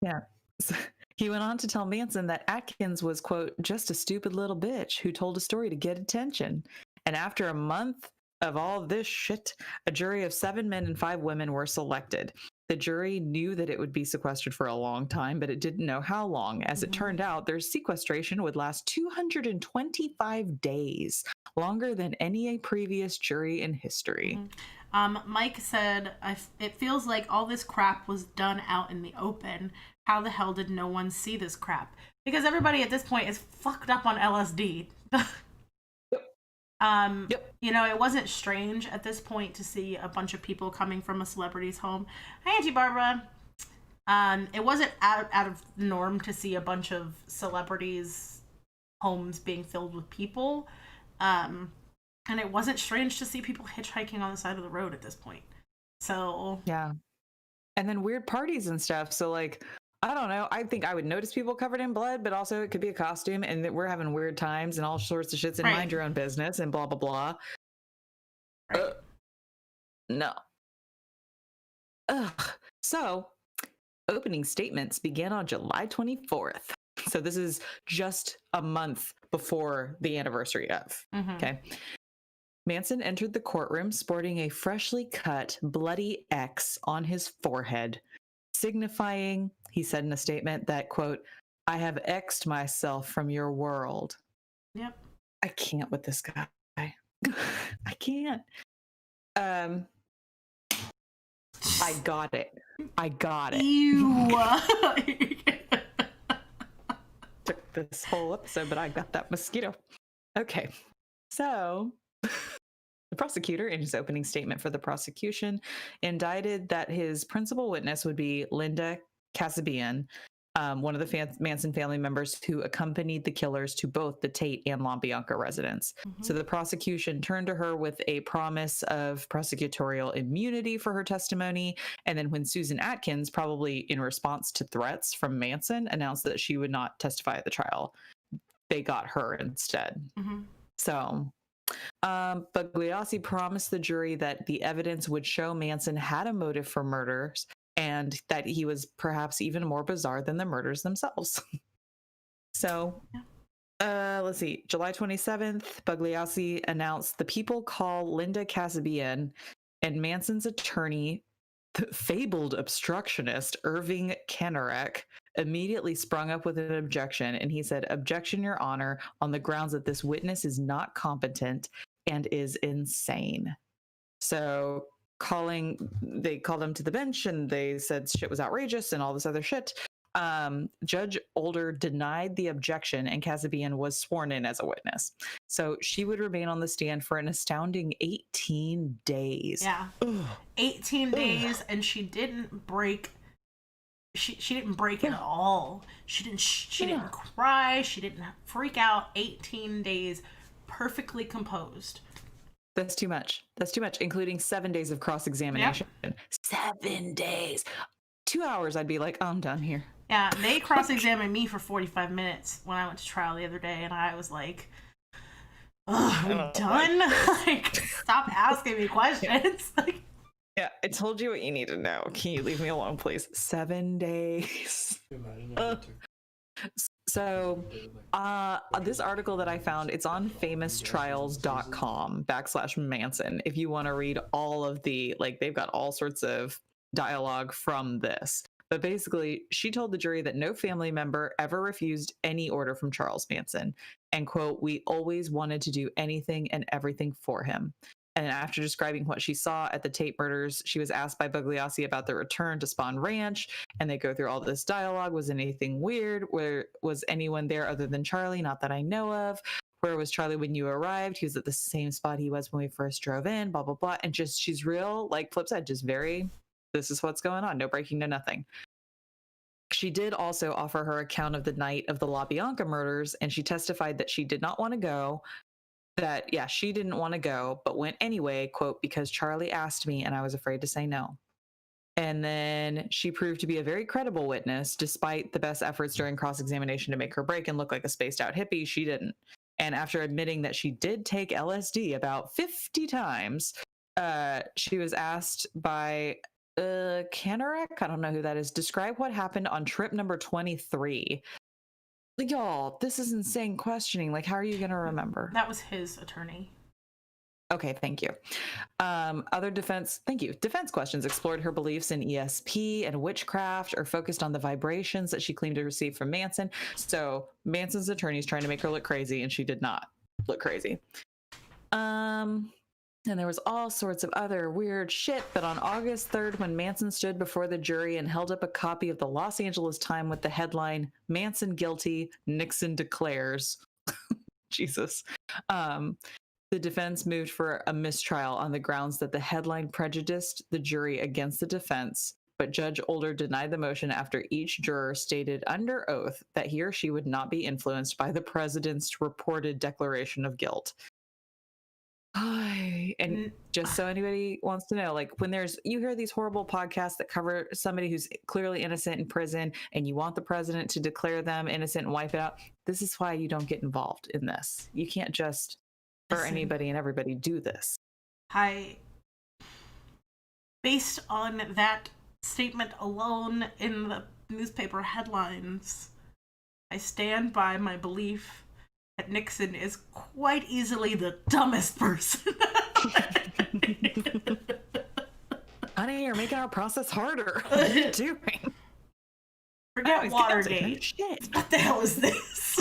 yeah. So he went on to tell Manson that Atkins was, quote, just a stupid little bitch who told a story to get attention. And after a month of all this shit, a jury of 7 men and 5 women were selected. The jury knew that it would be sequestered for a long time, but it didn't know how long. As it turned out, their sequestration would last 225 days, longer than any previous jury in history. Mike said, it feels like all this crap was done out in the open. How the hell did no one see this crap? Because everybody at this point is fucked up on LSD. You know, it wasn't strange at this point to see a bunch of people coming from a celebrity's home. Hi, Auntie Barbara. It wasn't out of the norm to see a bunch of celebrities' homes being filled with people. And it wasn't strange to see people hitchhiking on the side of the road at this point. So yeah. And then weird parties and stuff. So like, I don't know. I think I would notice people covered in blood, but also it could be a costume and that we're having weird times and all sorts of shits and mind your own business and blah, blah, blah. Right. No. So opening statements began on July 24th. So this is just a month before the anniversary of. Okay. Manson entered the courtroom sporting a freshly cut, bloody X on his forehead, signifying, he said in a statement, that, quote, I have X'd myself from your world. Yep. I can't with this guy. I can't. I got it. Ew. Took this whole episode, but I got that mosquito. Okay. So the prosecutor, in his opening statement for the prosecution, indicted that his principal witness would be Linda Kasabian, one of the Manson family members who accompanied the killers to both the Tate and LaBianca residence. So the prosecution turned to her with a promise of prosecutorial immunity for her testimony. And then when Susan Atkins, probably in response to threats from Manson, announced that she would not testify at the trial, they got her instead. So Bugliosi promised the jury that the evidence would show Manson had a motive for murders and that he was perhaps even more bizarre than the murders themselves. So, let's see. July 27th, Bugliosi announced the people call Linda Kasabian and Manson's attorney, the fabled obstructionist Irving Kennerek, immediately sprung up with an objection. And he said, "Objection, Your Honor, on the grounds that this witness is not competent and is insane." So they called him to the bench and they said shit was outrageous and all this other shit. Judge Older denied the objection and Kasabian was sworn in as a witness. So she would remain on the stand for an astounding 18 days. Yeah. Ugh. 18 days, and she didn't break. She didn't break at all. She didn't cry. She didn't freak out. 18 days, perfectly composed. That's too much. That's too much, including 7 days of cross-examination. Yep. 7 days. 2 hours, I'd be like, oh, I'm done here. Yeah, they cross-examined me for 45 minutes when I went to trial the other day, and I was like, ugh, are we done? Like, stop asking me questions. Yeah, I told you what you need to know. Can you leave me alone, please? 7 days. So this article that I found, it's on famoustrials.com/Manson. If you want to read all of the, they've got all sorts of dialogue from this. But basically, she told the jury that no family member ever refused any order from Charles Manson. And quote, "We always wanted to do anything and everything for him." And after describing what she saw at the Tate murders, she was asked by Bugliosi about the return to Spawn Ranch, and they go through all this dialogue. Was anything weird? Where was anyone there other than Charlie? Not that I know of. Where was Charlie when you arrived? He was at the same spot he was when we first drove in, blah, blah, blah. And just, she's real, flip side, just very, this is what's going on. No breaking, no nothing. She did also offer her account of the night of the LaBianca murders, and she testified that she did not want to go. She didn't want to go, but went anyway, quote, "because Charlie asked me and I was afraid to say no." And then she proved to be a very credible witness, despite the best efforts during cross-examination to make her break and look like a spaced out hippie. She didn't. And after admitting that she did take LSD about 50 times, she was asked by Kennerek, I don't know who that is, describe what happened on trip number 23. Y'all, this is insane questioning. How are you going to remember? That was his attorney. Okay, thank you. Defense questions explored her beliefs in ESP and witchcraft, or focused on the vibrations that she claimed to receive from Manson. So Manson's attorney is trying to make her look crazy, and she did not look crazy. And there was all sorts of other weird shit. But on August 3rd, when Manson stood before the jury and held up a copy of the Los Angeles Times with the headline, "Manson guilty, Nixon declares," Jesus, the defense moved for a mistrial on the grounds that the headline prejudiced the jury against the defense. But Judge Older denied the motion after each juror stated under oath that he or she would not be influenced by the president's reported declaration of guilt. And just so anybody wants to know, when you hear these horrible podcasts that cover somebody who's clearly innocent in prison and you want the president to declare them innocent and wipe it out, this is why you don't get involved in this. You can't just, for anybody and everybody, do this. Based on that statement alone in the newspaper headlines, I stand by my belief that Nixon is quite easily the dumbest person. Honey, you're making our process harder. What are you doing? Forget Watergate. Shit. What the hell is this?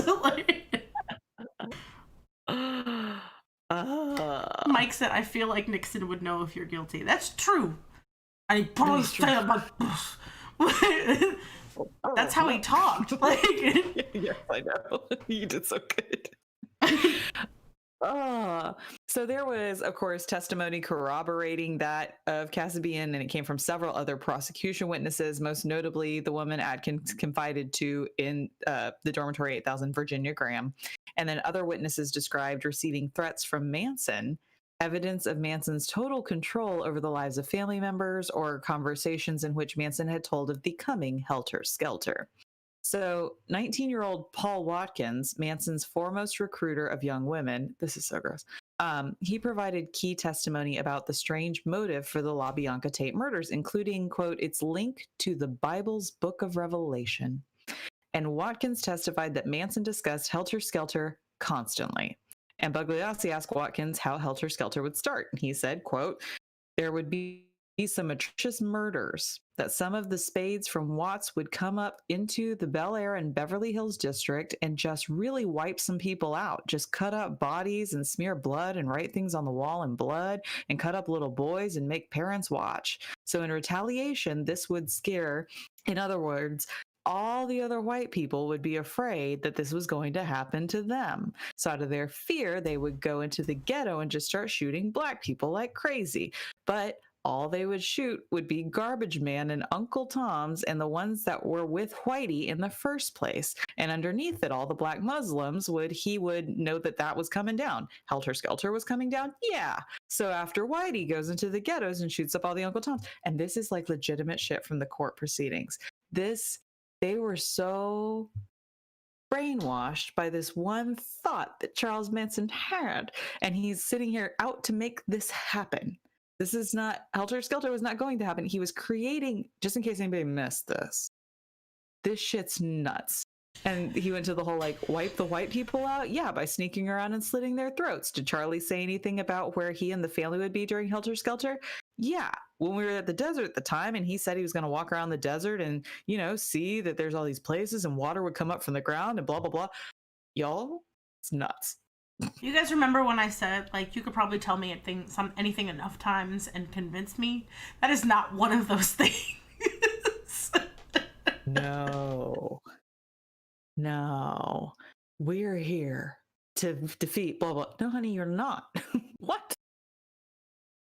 Mike said, "I feel like Nixon would know if you're guilty." That's true. I probably stand my. That's how he talked. Yes, I know. You did so good. So there was, of course, testimony corroborating that of Casabian, and it came from several other prosecution witnesses, most notably the woman Atkins confided to in the dormitory 8000, Virginia Graham. And then other witnesses described receiving threats from Manson, evidence of Manson's total control over the lives of family members, or conversations in which Manson had told of the coming helter-skelter. So 19-year-old Paul Watkins, Manson's foremost recruiter of young women, this is so gross, he provided key testimony about the strange motive for the LaBianca Tate murders, including, quote, its link to the Bible's Book of Revelation. And Watkins testified that Manson discussed helter-skelter constantly. And Bugliosi asked Watkins how helter-skelter would start. And he said, quote, there would be some atrocious murders, that some of the spades from Watts would come up into the Bel Air and Beverly Hills district and just really wipe some people out, just cut up bodies and smear blood and write things on the wall in blood and cut up little boys and make parents watch. So in retaliation, this would scare, in other words, all the other white people would be afraid that this was going to happen to them. So out of their fear, they would go into the ghetto and just start shooting black people like crazy. But all they would shoot would be Garbage Man and Uncle Tom's and the ones that were with Whitey in the first place. And underneath it all, the black Muslims he would know that that was coming down. Helter Skelter was coming down? Yeah. So after Whitey goes into the ghettos and shoots up all the Uncle Toms. And this is like legitimate shit from the court proceedings. They were so brainwashed by this one thought that Charles Manson had. And he's sitting here out to make this happen. This is not, Helter Skelter was not going to happen. He was creating, just in case anybody missed this shit's nuts. And he went to the whole, like, wipe the white people out? Yeah, by sneaking around and slitting their throats. Did Charlie say anything about where he and the family would be during Helter Skelter? Yeah, when we were at the desert at the time, and he said he was going to walk around the desert and, see that there's all these places and water would come up from the ground and blah, blah, blah. Y'all, it's nuts. You guys remember when I said, like, you could probably tell me anything enough times and convince me? That is not one of those things. No. We're here to defeat blah, blah. No, honey, you're not. What?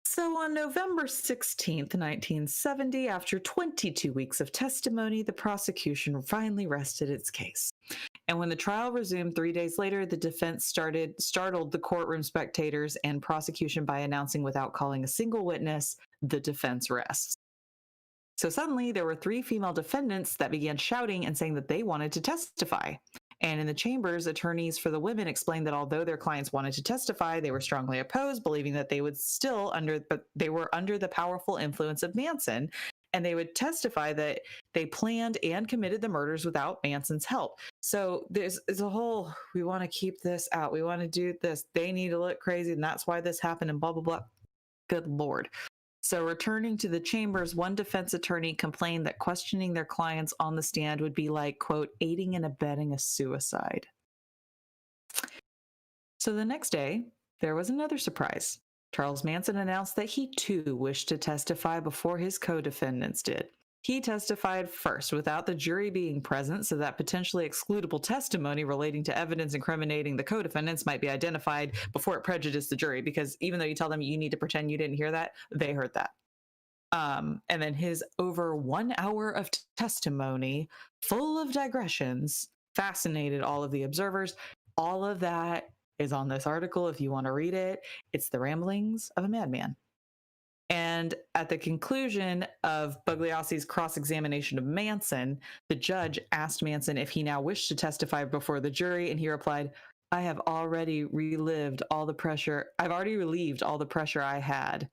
So on November 16th, 1970, after 22 weeks of testimony, the prosecution finally rested its case. And when the trial resumed 3 days later, the defense startled the courtroom spectators and prosecution by announcing, without calling a single witness, the defense rests. So suddenly there were 3 female defendants that began shouting and saying that they wanted to testify. And in the chambers, attorneys for the women explained that although their clients wanted to testify, they were strongly opposed, believing that they were under the powerful influence of Manson, and they would testify that they planned and committed the murders without Manson's help. So there's a whole, we want to keep this out. We want to do this. They need to look crazy, and that's why this happened, and blah, blah, blah. Good Lord. So returning to the chambers, one defense attorney complained that questioning their clients on the stand would be like, quote, aiding and abetting a suicide. So the next day, there was another surprise. Charles Manson announced that he too wished to testify before his co-defendants did. He testified first without the jury being present so that potentially excludable testimony relating to evidence incriminating the co-defendants might be identified before it prejudiced the jury, because even though you tell them you need to pretend you didn't hear that, they heard that. And then his over 1 hour of testimony, full of digressions, fascinated all of the observers. All of that is on this article if you want to read it. It's the ramblings of a madman. And at the conclusion of Bugliosi's cross-examination of Manson, the judge asked Manson if he now wished to testify before the jury, and he replied, I've already relieved all the pressure I had.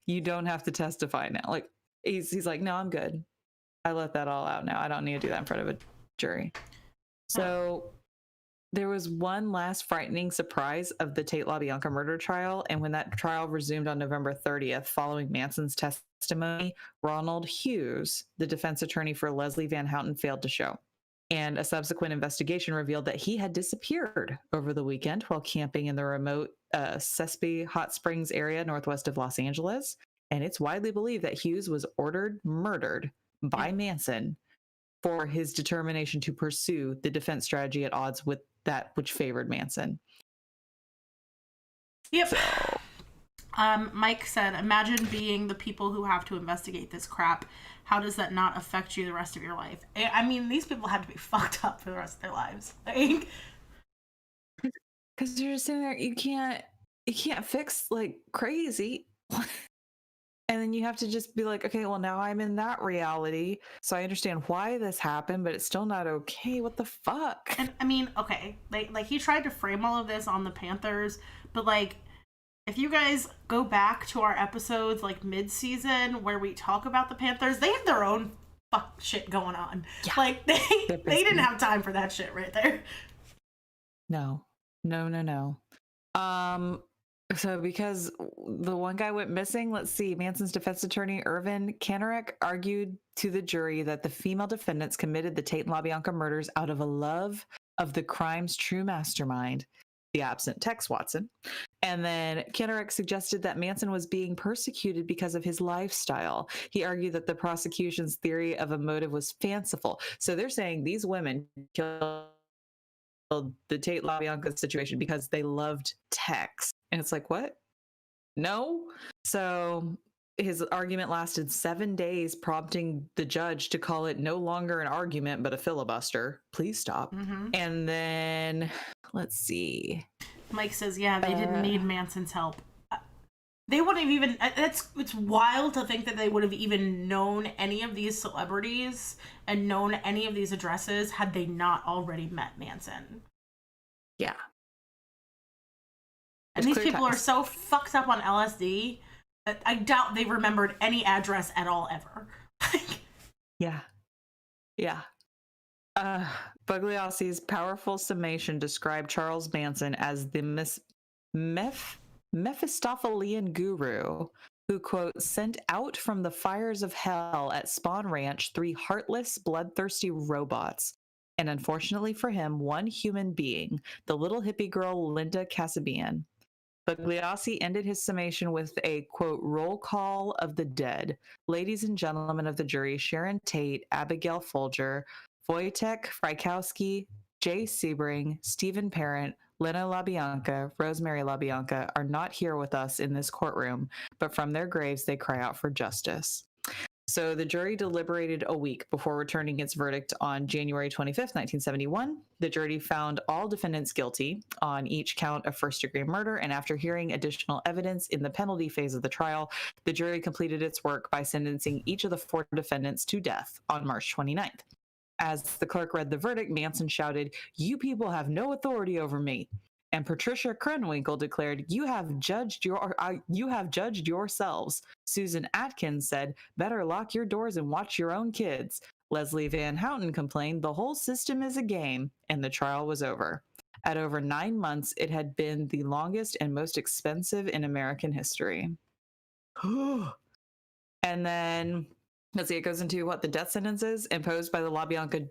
You don't have to testify now. Like, he's like, no, I'm good. I let that all out now. I don't need to do that in front of a jury. So there was one last frightening surprise of the Tate LaBianca murder trial, and when that trial resumed on November 30th, following Manson's testimony, Ronald Hughes, the defense attorney for Leslie Van Houten, failed to show. And a subsequent investigation revealed that he had disappeared over the weekend while camping in the remote Sespe Hot Springs area northwest of Los Angeles. And it's widely believed that Hughes was murdered by Manson for his determination to pursue the defense strategy at odds with that which favored Manson. Yep. So Mike said, imagine being the people who have to investigate this crap. How does that not affect you the rest of your life? I mean, these people have to be fucked up for the rest of their lives. Like, because you're just sitting there, you can't fix like crazy. And then you have to just be like, okay, well, now I'm in that reality. So I understand why this happened, but it's still not okay. What the fuck? and I mean, okay, like he tried to frame all of this on the Panthers, but like, if you guys go back to our episodes like mid-season where we talk about the Panthers, they have their own fuck shit going on. Yeah. Like they didn't have time for that shit right there. No. So because the one guy went missing, let's see, Manson's defense attorney, Irvin Kanarek, argued to the jury that the female defendants committed the Tate and LaBianca murders out of a love of the crime's true mastermind, the absent Tex Watson. And then Kanarek suggested that Manson was being persecuted because of his lifestyle. He argued that the prosecution's theory of a motive was fanciful. So they're saying these women killed the Tate LaBianca situation because they loved Tex. And it's like, what? No. So his argument lasted 7 days, prompting the judge to call it no longer an argument, but a filibuster. Please stop. Mm-hmm. And then let's see. Mike says, yeah, they didn't need Manson's help. They wouldn't have even, it's wild to think that they would have even known any of these celebrities and known any of these addresses had they not already met Manson. Yeah. And these people are so fucked up on LSD that I doubt they remembered any address at all ever. Yeah. Bugliossi's powerful summation described Charles Manson as the Mephistophelian guru who, quote, sent out from the fires of hell at Spawn Ranch 3 heartless, bloodthirsty robots. And unfortunately for him, one human being, the little hippie girl Linda Kasabian. Bugliossi ended his summation with a, quote, roll call of the dead. Ladies and gentlemen of the jury, Sharon Tate, Abigail Folger, Wojtek Frykowski, Jay Sebring, Stephen Parent, Lena LaBianca, Rosemary LaBianca are not here with us in this courtroom, but from their graves they cry out for justice. So the jury deliberated a week before returning its verdict on January 25th, 1971. The jury found all defendants guilty on each count of first-degree murder, and after hearing additional evidence in the penalty phase of the trial, the jury completed its work by sentencing each of the 4 defendants to death on March 29th. As the clerk read the verdict, Manson shouted, "You people have no authority over me." And Patricia Krenwinkel declared, you have judged yourselves. Susan Atkins said, better lock your doors and watch your own kids. Leslie Van Houten complained, the whole system is a game, and the trial was over. At over 9 months, it had been the longest and most expensive in American history. And then, let's see, it goes into what the death sentences imposed by the LaBianca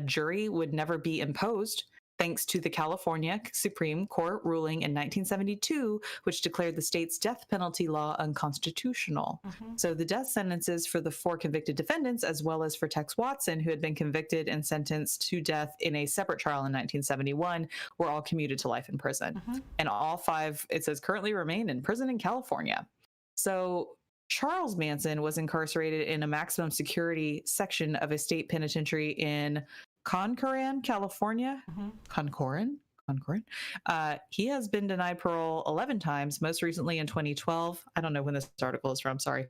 jury would never be imposed, thanks to the California Supreme Court ruling in 1972, which declared the state's death penalty law unconstitutional. Mm-hmm. So the death sentences for the 4 convicted defendants, as well as for Tex Watson, who had been convicted and sentenced to death in a separate trial in 1971, were all commuted to life in prison. Mm-hmm. And all 5, it says, currently remain in prison in California. So Charles Manson was incarcerated in a maximum security section of a state penitentiary in Concoran, California. Mm-hmm. Concoran. He has been denied parole 11 times, most recently in 2012. I don't know when this article is from, sorry.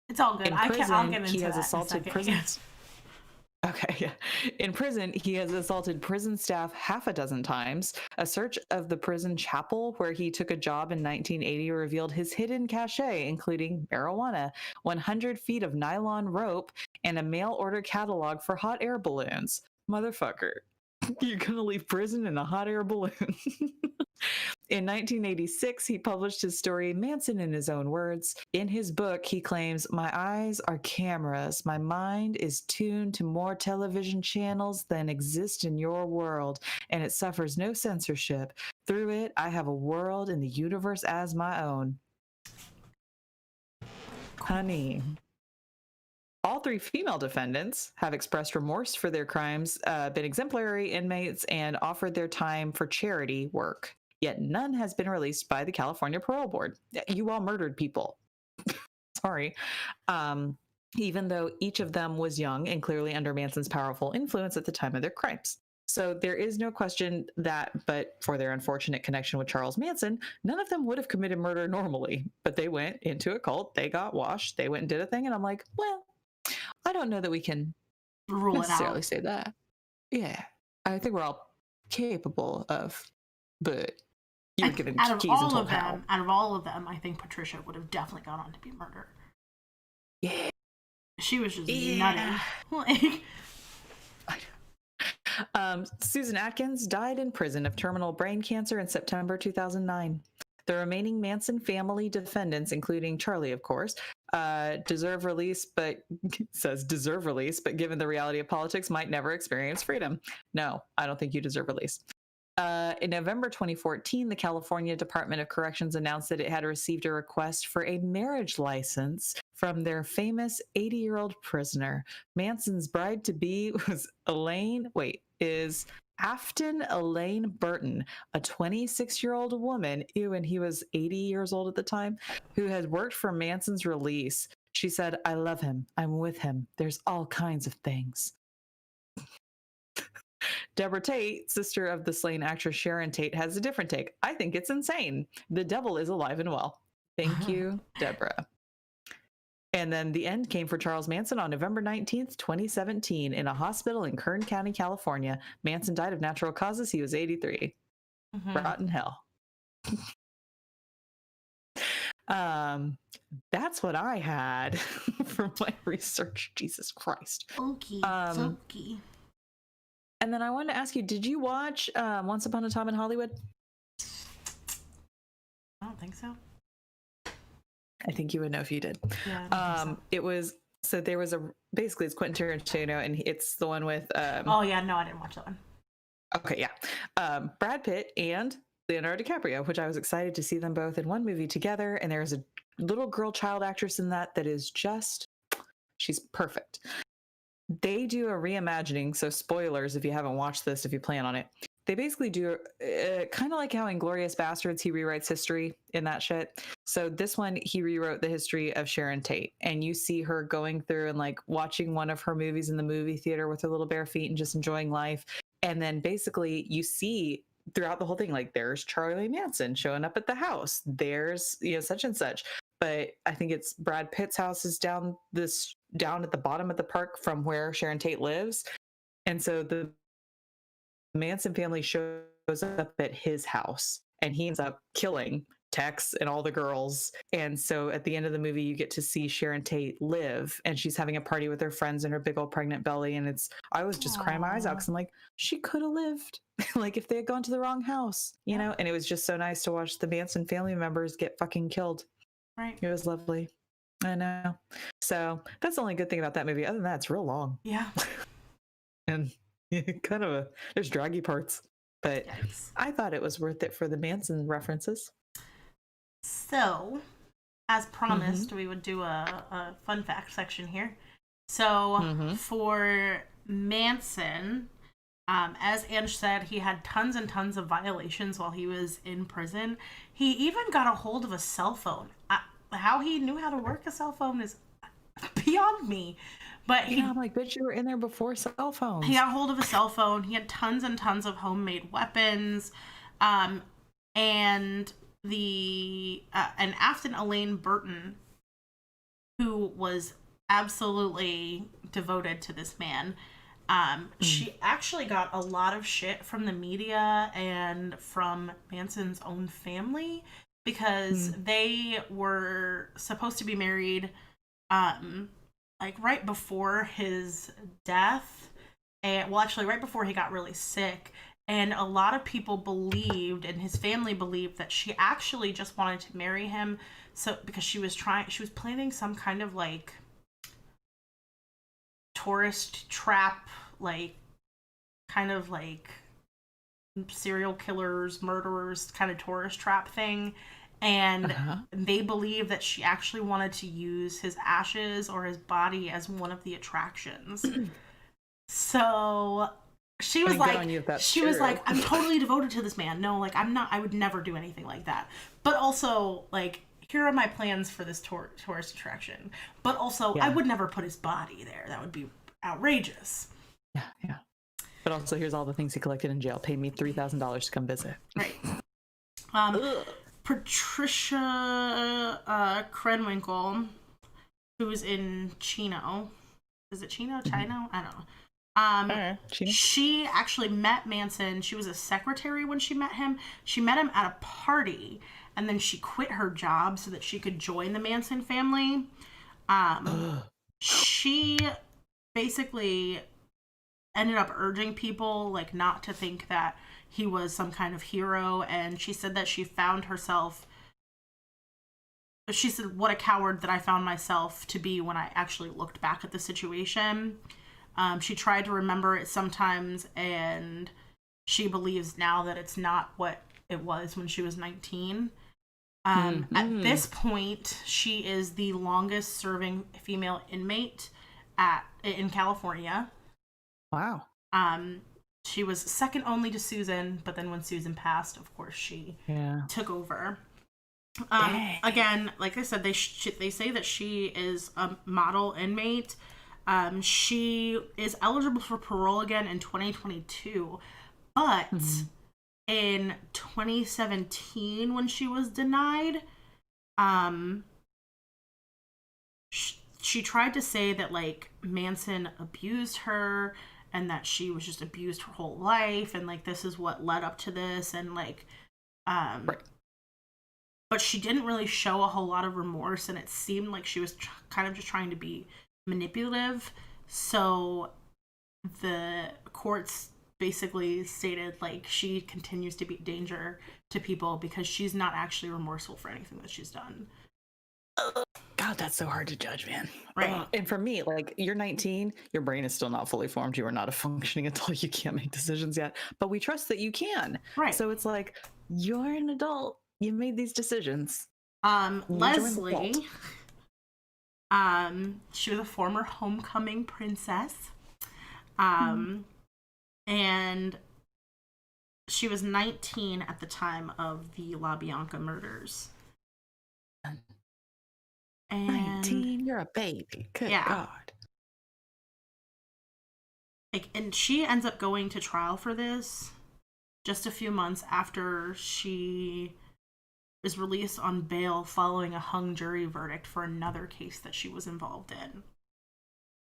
It's all good. I'll get into he has that assaulted prisons. Okay, yeah. In prison, he has assaulted prison staff 6 times. A search of the prison chapel where he took a job in 1980 revealed his hidden cachet, including marijuana, 100 feet of nylon rope, and a mail order catalog for hot air balloons. Motherfucker, you're gonna leave prison in a hot air balloon. In 1986, he published his story, Manson in His Own Words. In his book, he claims, my eyes are cameras. My mind is tuned to more television channels than exist in your world, and it suffers no censorship. Through it, I have a world in the universe as my own. Honey. All 3 female defendants have expressed remorse for their crimes, been exemplary inmates, and offered their time for charity work. yet none has been released by the California Parole Board. You all murdered people. Sorry. Even though each of them was young and clearly under Manson's powerful influence at the time of their crimes. So there is no question that, but for their unfortunate connection with Charles Manson, none of them would have committed murder normally. But they went into a cult, they got washed, they went and did a thing. And I'm like, well, I don't know that we can Rule it necessarily out. say that. Yeah. I think we're all capable of, but you're given Out of keys all and told of how. them, out of all of them, I think Patricia would have definitely gone on to be murdered. Yeah. She was just Yeah. nutty. Susan Atkins died in prison of terminal brain cancer in September 2009. The remaining Manson family defendants, including Charlie, of course, deserve release, but given the reality of politics, might never experience freedom. No, I don't think you deserve release. In November 2014, the California Department of Corrections announced that it had received a request for a marriage license from their famous 80-year-old prisoner. Manson's bride-to-be is Afton Elaine Burton, a 26-year-old woman, and he was 80 years old at the time, who had worked for Manson's release. She said, "I love him. I'm with him. There's all kinds of things." Deborah Tate, sister of the slain actress Sharon Tate, has a different take. "I think it's insane. The devil is alive and well." Thank you, Deborah. And then the end came for Charles Manson on November 19th, 2017, in a hospital in Kern County, California. Manson died of natural causes. He was 83. Rotten hell. That's what I had for my research. Jesus Christ. Okie. And then I wanted to ask you, did you watch Once Upon a Time in Hollywood? I don't think so. I think you would know if you did. Yeah. I think so. It was, so there was basically it's Quentin Tarantino, and it's the one with oh yeah, no, I didn't watch that one. Okay, yeah. Brad Pitt and Leonardo DiCaprio, which I was excited to see them both in one movie together. And there's a little girl child actress in that is just, she's perfect. They do a reimagining, so spoilers if you haven't watched this, if you plan on it. They basically do kind of like how in Inglourious Bastards he rewrites history in that shit. So this one, he rewrote the history of Sharon Tate, and you see her going through and like watching one of her movies in the movie theater with her little bare feet and just enjoying life. And then basically you see throughout the whole thing, like there's Charlie Manson showing up at the house. There's, such and such. But I think it's Brad Pitt's house is down at the bottom of the park from where Sharon Tate lives. And so the Manson family shows up at his house, and he ends up killing Tex and all the girls. And so at the end of the movie, you get to see Sharon Tate live, and she's having a party with her friends in her big old pregnant belly. And I was just crying my eyes out because I'm like, she could have lived. Like if they had gone to the wrong house, and it was just so nice to watch the Manson family members get fucking killed. Right. It was lovely. I know. So that's the only good thing about that movie. Other than that, it's real long. Yeah. And kind of there's draggy parts, but Yikes. I thought it was worth it for the Manson references. So, as promised, we would do a fun fact section here. So, for Manson, as Ange said, he had tons and tons of violations while he was in prison. He even got a hold of a cell phone. How he knew how to work a cell phone is beyond me. But I'm like, bitch, you were in there before cell phones. He got a hold of a cell phone. He had tons and tons of homemade weapons. And Afton Elaine Burton, who was absolutely devoted to this man, she actually got a lot of shit from the media and from Manson's own family because they were supposed to be married like right before his death, and actually right before he got really sick. And a lot of people believed, and his family believed, that she actually just wanted to marry him because she was planning some kind of like tourist trap, like kind of like serial killers, murderers kind of tourist trap thing. And they believe that she actually wanted to use his ashes or his body as one of the attractions. So she I was mean, good like, on you if that's she was true. like, I'm totally devoted to this man. No, like I'm not. I would never do anything like that. But also, like, here are my plans for this tourist attraction. But also, I Yeah. would never put his body there. That would be outrageous. Yeah, yeah. But also, here's all the things he collected in jail. Pay me $3,000 to come visit. Right. Ugh. Patricia Krenwinkel, who was in Chino. Is it Chino? Chino? I don't know. Chino? She actually met Manson. She was a secretary when she met him. She met him at a party, and then she quit her job so that she could join the Manson family. She basically ended up urging people like not to think that he was some kind of hero, and she said that she found herself, she said, what a coward that I found myself to be when I actually looked back at the situation. She tried to remember it sometimes, and she believes now that it's not what it was when she was 19. At this point, she is the longest serving female inmate in California. Wow. She was second only to Susan, but then when Susan passed, of course, she took over. Again, like I said, they say that she is a model inmate. She is eligible for parole again in 2022, but in 2017, when she was denied, she tried to say that like Manson abused her and that she was just abused her whole life, and like this is what led up to this, and like Right. but she didn't really show a whole lot of remorse, and it seemed like she was kind of just trying to be manipulative. So the courts basically stated like she continues to be a danger to people because she's not actually remorseful for anything that she's done. God, that's so hard to judge, man. Right. And for me, like, you're 19, your brain is still not fully formed. You are not a functioning adult. You can't make decisions yet, but we trust that you can. Right. So it's like, you're an adult. You made these decisions. Leslie, she was a former homecoming princess. And she was 19 at the time of the La Bianca murders. And 19, you're a baby. Good God. Like, and she ends up going to trial for this just a few months after she is released on bail following a hung jury verdict for another case that she was involved in.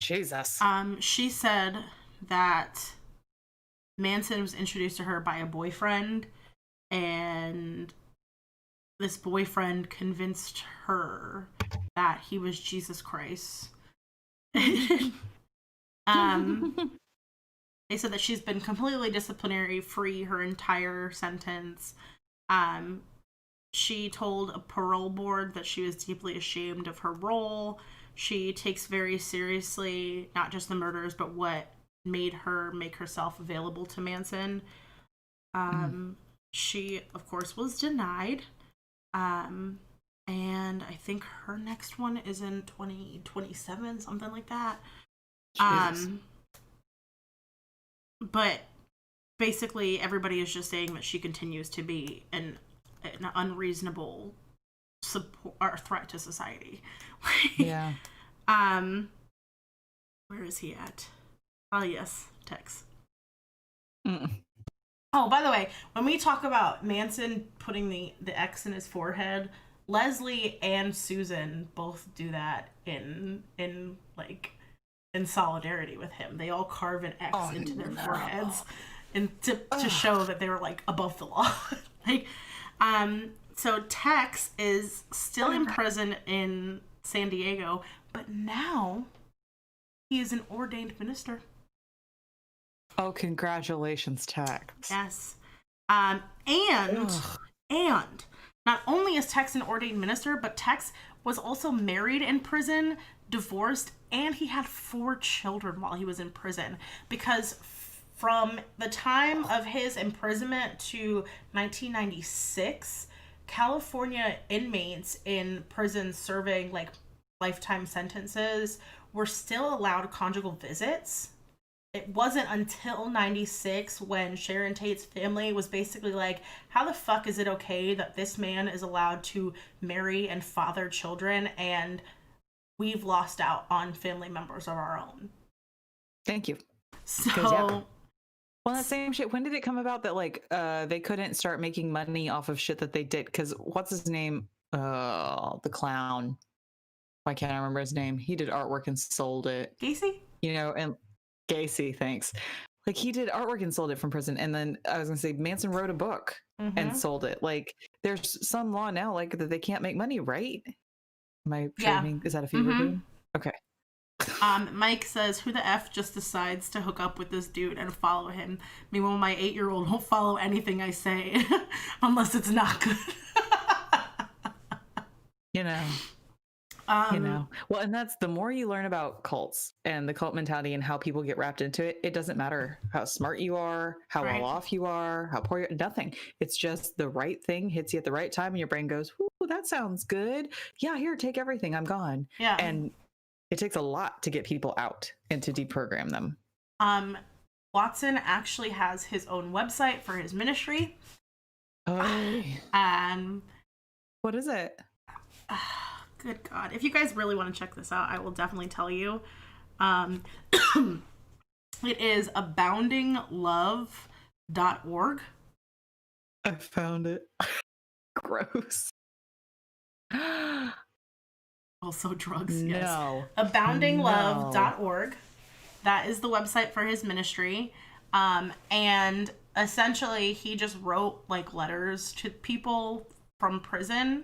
Jesus. She said that Manson was introduced to her by a boyfriend, and this boyfriend convinced her that he was Jesus Christ. They said that she's been completely disciplinary free her entire sentence. She told a parole board that she was deeply ashamed of her role. She takes very seriously not just the murders, but what made her make herself available to Manson. She, of course, was denied. And I think her next one is in 2027, something like that. But basically, everybody is just saying that she continues to be an unreasonable support or threat to society. Yeah. Where is he at? Oh, yes, Tex. Mm. Oh, by the way, when we talk about Manson putting the X in his forehead, Leslie and Susan both do that in solidarity with him. They all carve an X into their foreheads, and to show that they were like above the law. So Tex is still in prison in San Diego, but now he is an ordained minister. Oh, congratulations, Tex. Yes. And not only is Tex an ordained minister, but Tex was also married in prison, divorced, and he had 4 children while he was in prison. Because from the time of his imprisonment to 1996, California inmates in prison serving like lifetime sentences were still allowed conjugal visits. it wasn't until 96 when Sharon Tate's family was basically like, how the fuck is it okay that this man is allowed to marry and father children and we've lost out on family members of our own? Thank you. So well, that same shit. When did it come about that like they couldn't start making money off of shit that they did? Because what's his name? The clown. Why can't I remember his name? He did artwork and sold it. Gacy? And Gacy, thanks. Like he did artwork and sold it from prison. And then I was gonna say Manson wrote a book and sold it. Like there's some law now like that they can't make money, right? Am I dreaming? Is that a fever dream? Okay. Mike says, who the F just decides to hook up with this dude and follow him? Meanwhile, my 8-year-old won't follow anything I say unless it's not good. you know. Well, and that's the more you learn about cults and the cult mentality and how people get wrapped into it, it doesn't matter how smart you are, how well off you are, how poor you are, nothing. It's just the right thing hits you at the right time and your brain goes, ooh, that sounds good. Yeah, here, take everything. I'm gone. Yeah. And it takes a lot to get people out and to deprogram them. Watson actually has his own website for his ministry. Oh. What is it? Good God. If you guys really want to check this out, I will definitely tell you. It is aboundinglove.org. I found it. Gross. Also drugs, no. yes. Aboundinglove.org. That is the website for his ministry. And essentially he just wrote like letters to people from prison.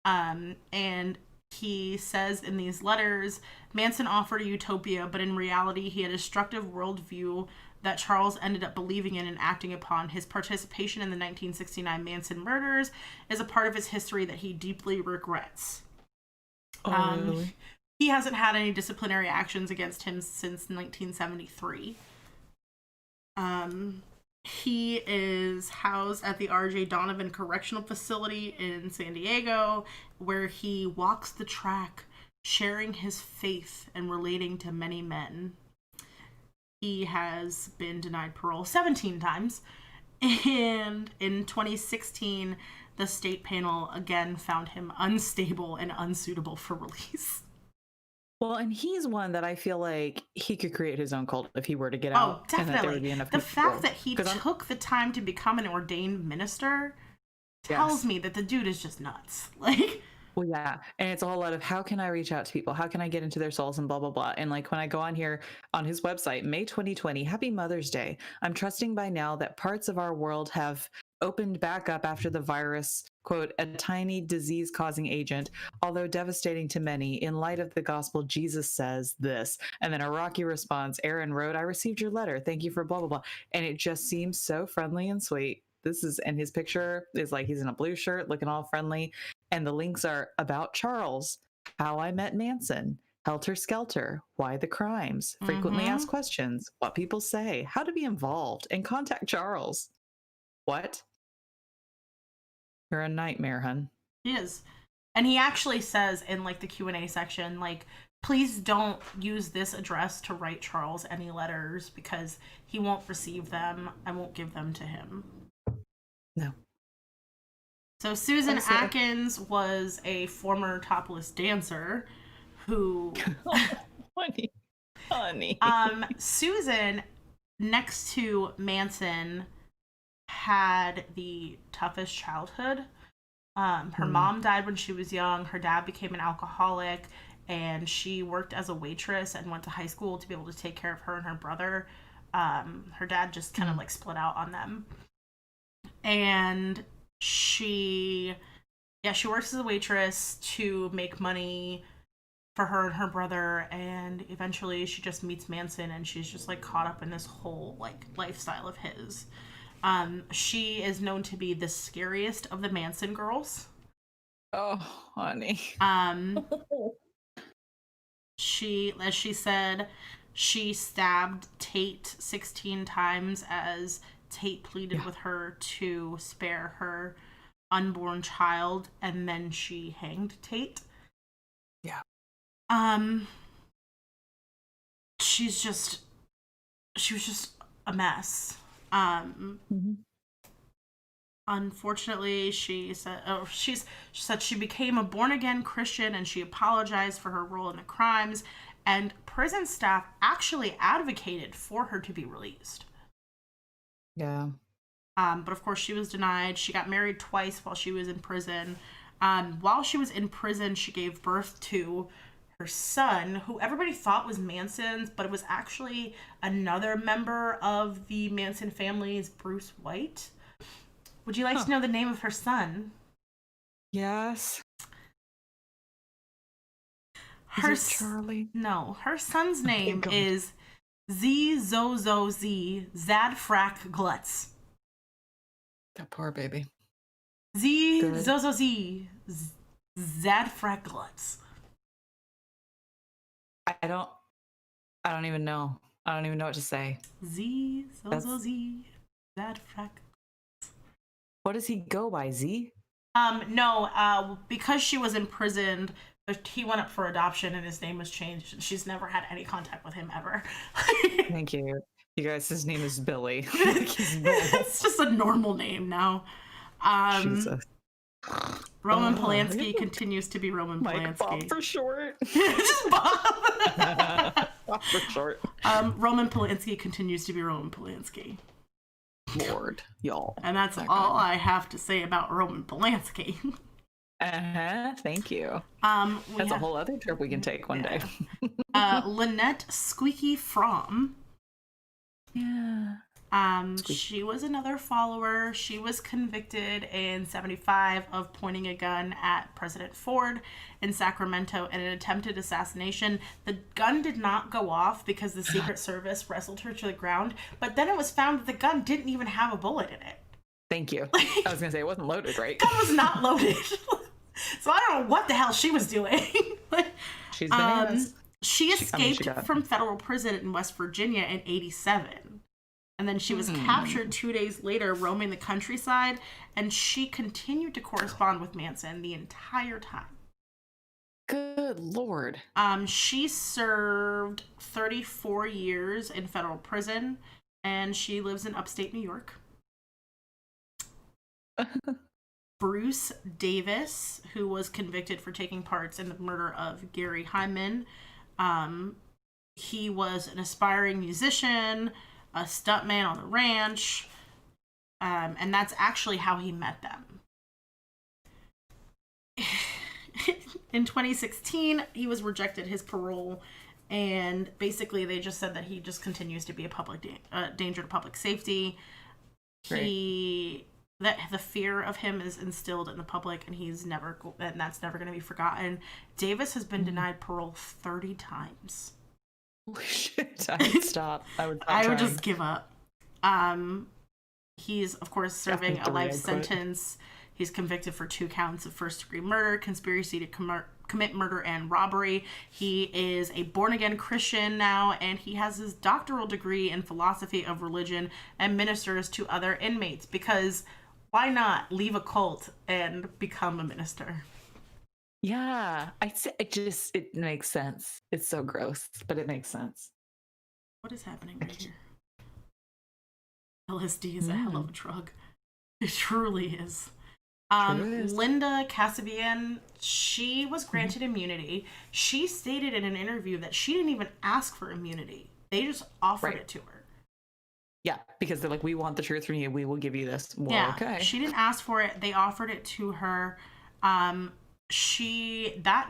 And he says in these letters, Manson offered a utopia, but in reality he had a destructive worldview that Charles ended up believing in and acting upon. His participation in the 1969 Manson murders is a part of his history that he deeply regrets. Really? He hasn't had any disciplinary actions against him since 1973. He is housed at the R.J. Donovan Correctional Facility in San Diego, where he walks the track, sharing his faith and relating to many men. He has been denied parole 17 times, and in 2016, the state panel again found him unstable and unsuitable for release. Well, and he's one that I feel like he could create his own cult if he were to get out. Oh, definitely. The fact that he took the time to become an ordained minister tells me that the dude is just nuts. Like, well, yeah. And it's a whole lot of how can I reach out to people? How can I get into their souls and blah, blah, blah. And like when I go on here on his website, May 2020, Happy Mother's Day. I'm trusting by now that parts of our world have opened back up after the virus, quote, a tiny disease-causing agent, although devastating to many. In light of the gospel, Jesus says this. And then a rocky response, Aaron wrote, I received your letter. Thank you for blah, blah, blah. And it just seems so friendly and sweet. And his picture is like he's in a blue shirt, looking all friendly. And the links are about Charles, how I met Manson, Helter Skelter, why the crimes, frequently asked questions, what people say, how to be involved, and contact Charles. What? You're a nightmare, hun. He is. And he actually says in like the Q&A section, like, please don't use this address to write Charles any letters because he won't receive them. I won't give them to him. No. So Susan Atkins was a former topless dancer who... Honey. Susan, next to Manson, had the toughest childhood. Her mom died when she was young. Her dad became an alcoholic, and she worked as a waitress and went to high school to be able to take care of her and her brother. Her dad just kind of like split out on them. And she works as a waitress to make money for her and her brother, and eventually she just meets Manson and she's just like caught up in this whole like lifestyle of his. She is known to be the scariest of the Manson girls. Oh, honey. She, as she said, she stabbed Tate 16 times as Tate pleaded with her to spare her unborn child, and then she hanged Tate. Yeah. she was just a mess. Mm-hmm. Unfortunately, she said she became a born again Christian and she apologized for her role in the crimes. And prison staff actually advocated for her to be released. Yeah. But of course, she was denied. She got married twice while she was in prison. While she was in prison, she gave birth to her son, who everybody thought was Manson's, but it was actually another member of the Manson family's, Bruce White. Would you like to know the name of her son? Yes. Charlie? No, her son's name God. is Zadfrak Glutz. That poor baby. Zadfrak Glutz. I don't even know. I don't even know what to say. Zadfrak. What does he go by? Z? No, because she was imprisoned, he went up for adoption and his name was changed, and she's never had any contact with him ever. Thank you. You guys, his name is Billy. It's just a normal name now. Jesus. Roman Polanski continues to be Roman Mike Polanski. Bob for short. Just Bob. Bob for short. Roman Polanski continues to be Roman Polanski. Lord, y'all. And that's all I have to say about Roman Polanski. Thank you. That's a whole other trip we can take one day. Lynette Squeaky Fromm. Yeah. She was another follower. She was convicted in 1975 of pointing a gun at President Ford in Sacramento in an attempted assassination. The gun did not go off because the Secret Service wrestled her to the ground, but then it was found that the gun didn't even have a bullet in it. Thank you. I was gonna say it wasn't loaded, right? The gun was not loaded. So I don't know what the hell she was doing. She's bananas. She escaped from federal prison in West Virginia in 1987. And then she was captured 2 days later, roaming the countryside, and she continued to correspond with Manson the entire time. Good Lord. She served 34 years in federal prison, and she lives in upstate New York. Bruce Davis, who was convicted for taking part in the murder of Gary Hyman, he was an aspiring musician, a stuntman on the ranch, and that's actually how he met them. In 2016, he was rejected his parole, and basically they just said that he just continues to be a public danger to public safety. That the fear of him is instilled in the public, and that's never going to be forgotten. Davis has been denied parole 30 times. Holy shit! I would stop. I would just give up. He's of course serving a life sentence. He's convicted for 2 counts of first-degree murder, conspiracy to commit murder, and robbery. He is a born-again Christian now, and he has his doctoral degree in philosophy of religion and ministers to other inmates, because why not leave a cult and become a minister? Yeah, it makes sense. It's so gross, but it makes sense. What is happening right here? LSD is a hell of a drug. It truly is. Linda Casabian, she was granted immunity. She stated in an interview that she didn't even ask for immunity. They just offered it to her. Yeah, because they're like, we want the truth from you. We will give you this. Well, yeah, okay. She didn't ask for it. They offered it to her. That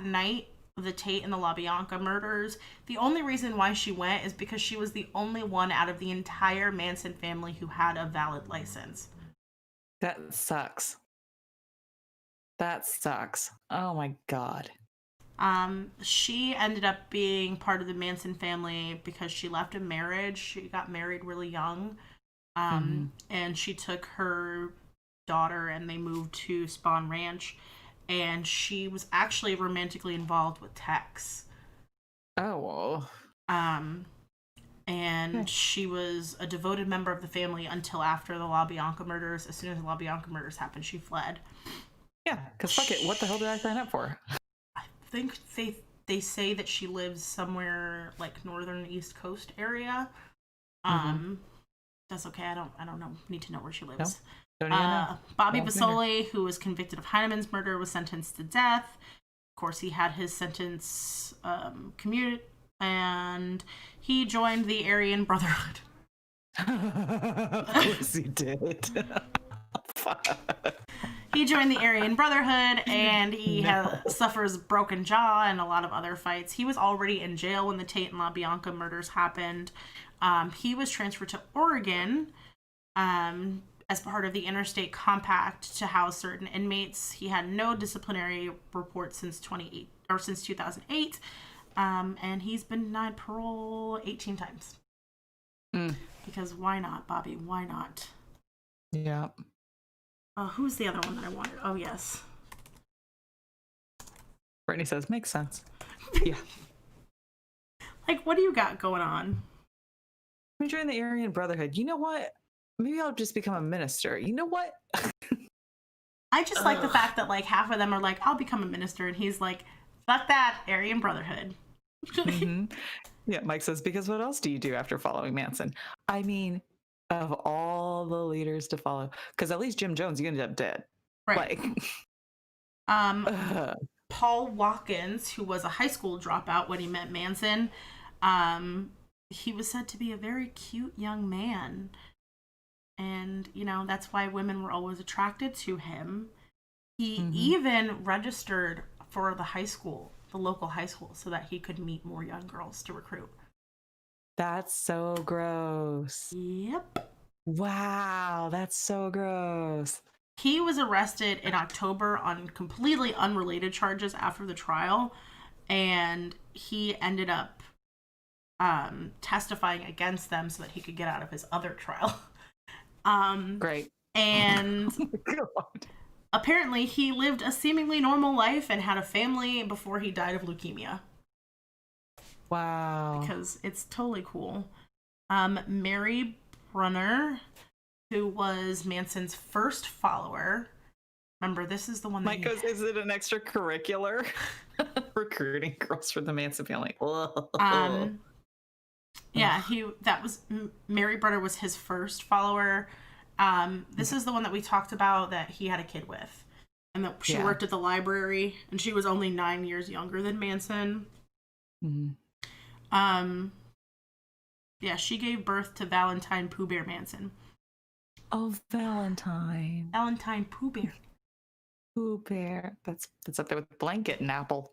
night, the Tate and the LaBianca murders, the only reason why she went is because she was the only one out of the entire Manson family who had a valid license. That sucks. Oh my God. She ended up being part of the Manson family because she left a marriage. She got married really young. And she took her daughter and they moved to Spawn Ranch. And she was actually romantically involved with Tex. Oh. And she was a devoted member of the family until after the LaBianca murders. As soon as the LaBianca murders happened, she fled. Yeah, because fuck it. What the hell did I sign up for? I think they say that she lives somewhere like northern East Coast area. That's okay. I don't know. Need to know where she No, lives. don't even know. Bobby Won't finger. Basoli, who was convicted of Heinemann's murder, was sentenced to death. Of course, he had his sentence commuted, and he joined the Aryan Brotherhood. Of course he did. He joined the Aryan Brotherhood, and he suffers broken jaw and a lot of other fights. He was already in jail when the Tate and LaBianca murders happened. He was transferred to Oregon as part of the Interstate Compact to house certain inmates. He had no disciplinary reports since 2008, and he's been denied parole 18 times. Because why not, Bobby? Why not? Yeah. Who's the other one that I wanted? Oh, yes. Brittany says, makes sense. Yeah. Like, what do you got going on? We joined the Aryan Brotherhood. You know what? Maybe I'll just become a minister. You know what? I just like the fact that, like, half of them are like, I'll become a minister. And he's like, fuck that, Aryan Brotherhood. Yeah, Mike says, because what else do you do after following Manson? I mean, of all the leaders to follow, because at least Jim Jones, you ended up dead. Right. Like, Paul Watkins, who was a high school dropout when he met Manson, he was said to be a very cute young man. And, you know, that's why women were always attracted to him. He even registered for the local high school, so that he could meet more young girls to recruit. that's so gross. Yep. Wow, that's so gross. He was arrested in October on completely unrelated charges after the trial, and he ended up testifying against them so that he could get out of his other trial. Great. And God. apparently he lived a seemingly normal life and had a family before he died of leukemia. Wow. Because it's totally cool. Mary Brunner, who was Manson's first follower. Remember, this is the one that Mike goes, is it an extracurricular? Recruiting girls for the Manson family. Yeah, Mary Brunner was his first follower. This is the one that we talked about that he had a kid with. And that she worked at the library, and she was only 9 years younger than Manson. Yeah, she gave birth to Valentine Pooh Bear Manson. Oh, Valentine. Valentine Pooh Bear. Pooh Bear. That's up there with Blanket and Apple.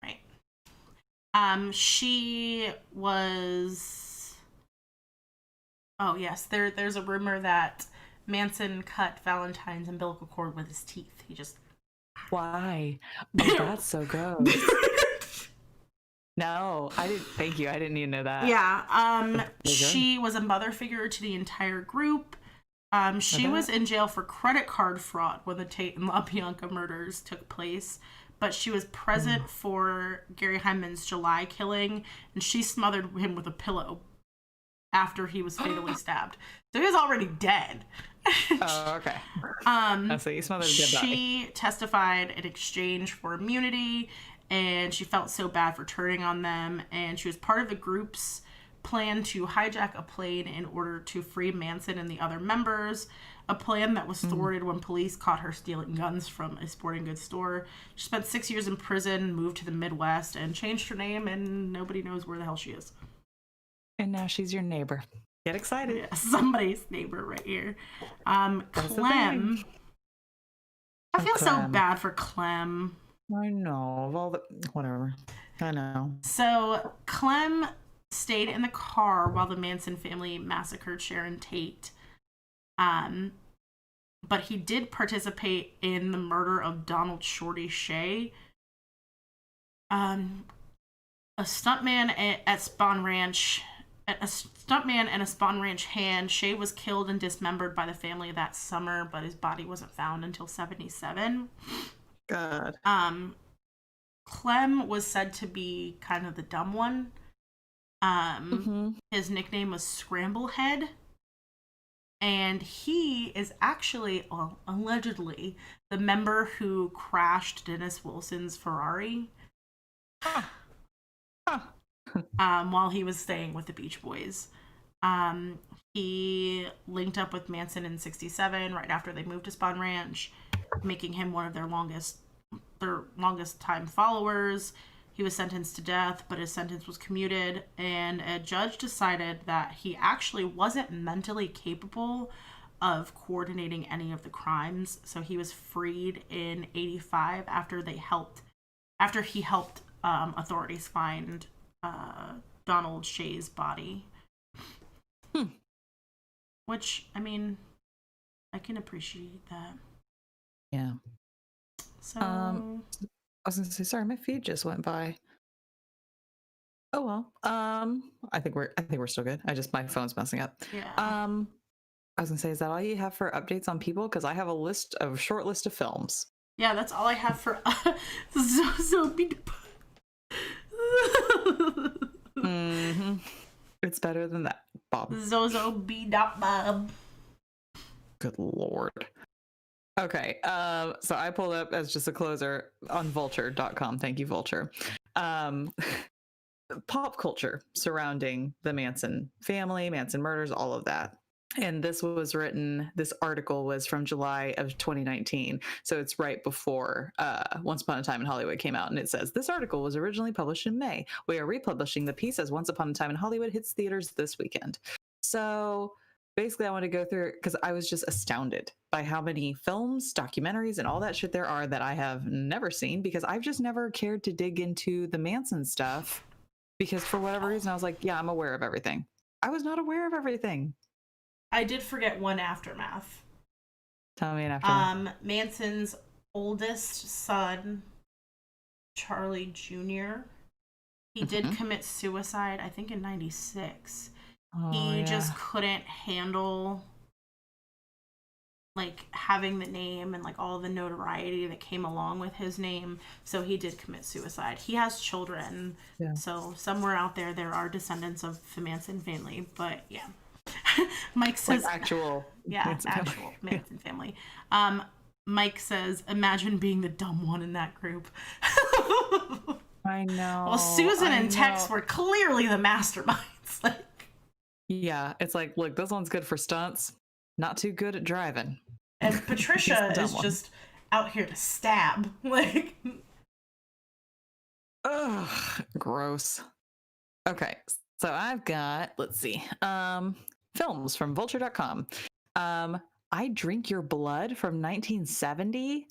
Right. She was... Oh, yes. There's a rumor that Manson cut Valentine's umbilical cord with his teeth. He just... Why? Oh, that's so gross. No, I didn't. Thank you. I didn't even know that. Yeah. She was a mother figure to the entire group. She was in jail for credit card fraud when the Tate and LaBianca murders took place, but she was present for Gary Hyman's July killing, and she smothered him with a pillow after he was fatally stabbed. So he was already dead. Oh, okay. So you smothered a dead body. She testified in exchange for immunity, and she felt so bad for turning on them, and she was part of the group's plan to hijack a plane in order to free Manson and the other members, a plan that was thwarted when police caught her stealing guns from a sporting goods store. She spent 6 years in prison, moved to the Midwest, and changed her name, and nobody knows where the hell she is. And now she's your neighbor. Get excited. Yeah, somebody's neighbor right here. Clem. I feel so bad for Clem. I know. Of all the... Whatever. I know. So, Clem stayed in the car while the Manson family massacred Sharon Tate. But he did participate in the murder of Donald Shorty Shea. A stuntman at Spawn Ranch... A stuntman and a Spawn Ranch hand, Shea was killed and dismembered by the family that summer, but his body wasn't found until 1977. God. Clem was said to be kind of the dumb one. His nickname was Scramblehead. And he is actually, allegedly, the member who crashed Dennis Wilson's Ferrari. While he was staying with the Beach Boys. He linked up with Manson in '67, right after they moved to Spawn Ranch, making him one of their longest time followers. He was sentenced to death, but his sentence was commuted, and a judge decided that he actually wasn't mentally capable of coordinating any of the crimes. So he was freed in '85 after he helped authorities find Donald Shay's body. Which, I mean, I can appreciate that. Yeah. So I was gonna say, sorry, my feed just went by. Oh well. I think we're still good. My phone's messing up. yeah. I was gonna say, is that all you have for updates on people? Because I have a short list of films. Yeah, that's all I have for It's better than that, Bob. Zozo B. Bob. Good lord. Okay, so I pulled up as just a closer on vulture.com. Thank you, Vulture. Pop culture surrounding the Manson family, Manson murders, all of that. And this article was from July of 2019. So it's right before Once Upon a Time in Hollywood came out. And it says, this article was originally published in May. We are republishing the piece as Once Upon a Time in Hollywood hits theaters this weekend. So basically I want to go through, because I was just astounded by how many films, documentaries, and all that shit there are that I have never seen, because I've just never cared to dig into the Manson stuff, because for whatever reason I was like, yeah, I'm aware of everything. I was not aware of everything. I did forget one aftermath. Tell me an aftermath. Manson's oldest son, Charlie Jr., he did commit suicide, I think in '96. He just couldn't handle like having the name and like all the notoriety that came along with his name, so he did commit suicide. He has children, so somewhere out there are descendants of the Manson family, but yeah. Mike says like actual Manson family. Mike says, imagine being the dumb one in that group. I know. Well, Susan and Tex were clearly the masterminds. Like, yeah, it's like, look, this one's good for stunts, not too good at driving. And Patricia is just out here to stab. Like, ugh, gross. Okay, so I've got, let's see, films from vulture.com. I Drink Your Blood from 1970.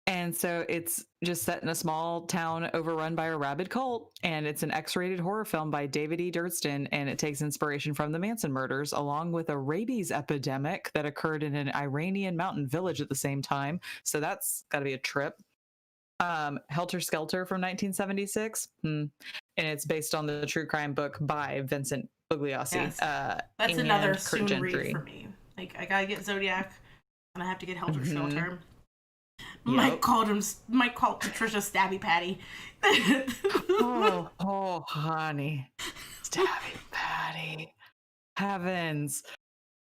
And so it's just set in a small town overrun by a rabid cult. And it's an X-rated horror film by David E. Durston. And it takes inspiration from the Manson murders, along with a rabies epidemic that occurred in an Iranian mountain village at the same time. So that's got to be a trip. Helter Skelter from 1976. And it's based on the true crime book by Vincent Bugliosi. yes. That's another soon read for me. Like, I gotta get Zodiac, and I have to get Helter Skelter. Mike called Patricia Stabby Patty. oh, honey. Stabby Patty. Heavens.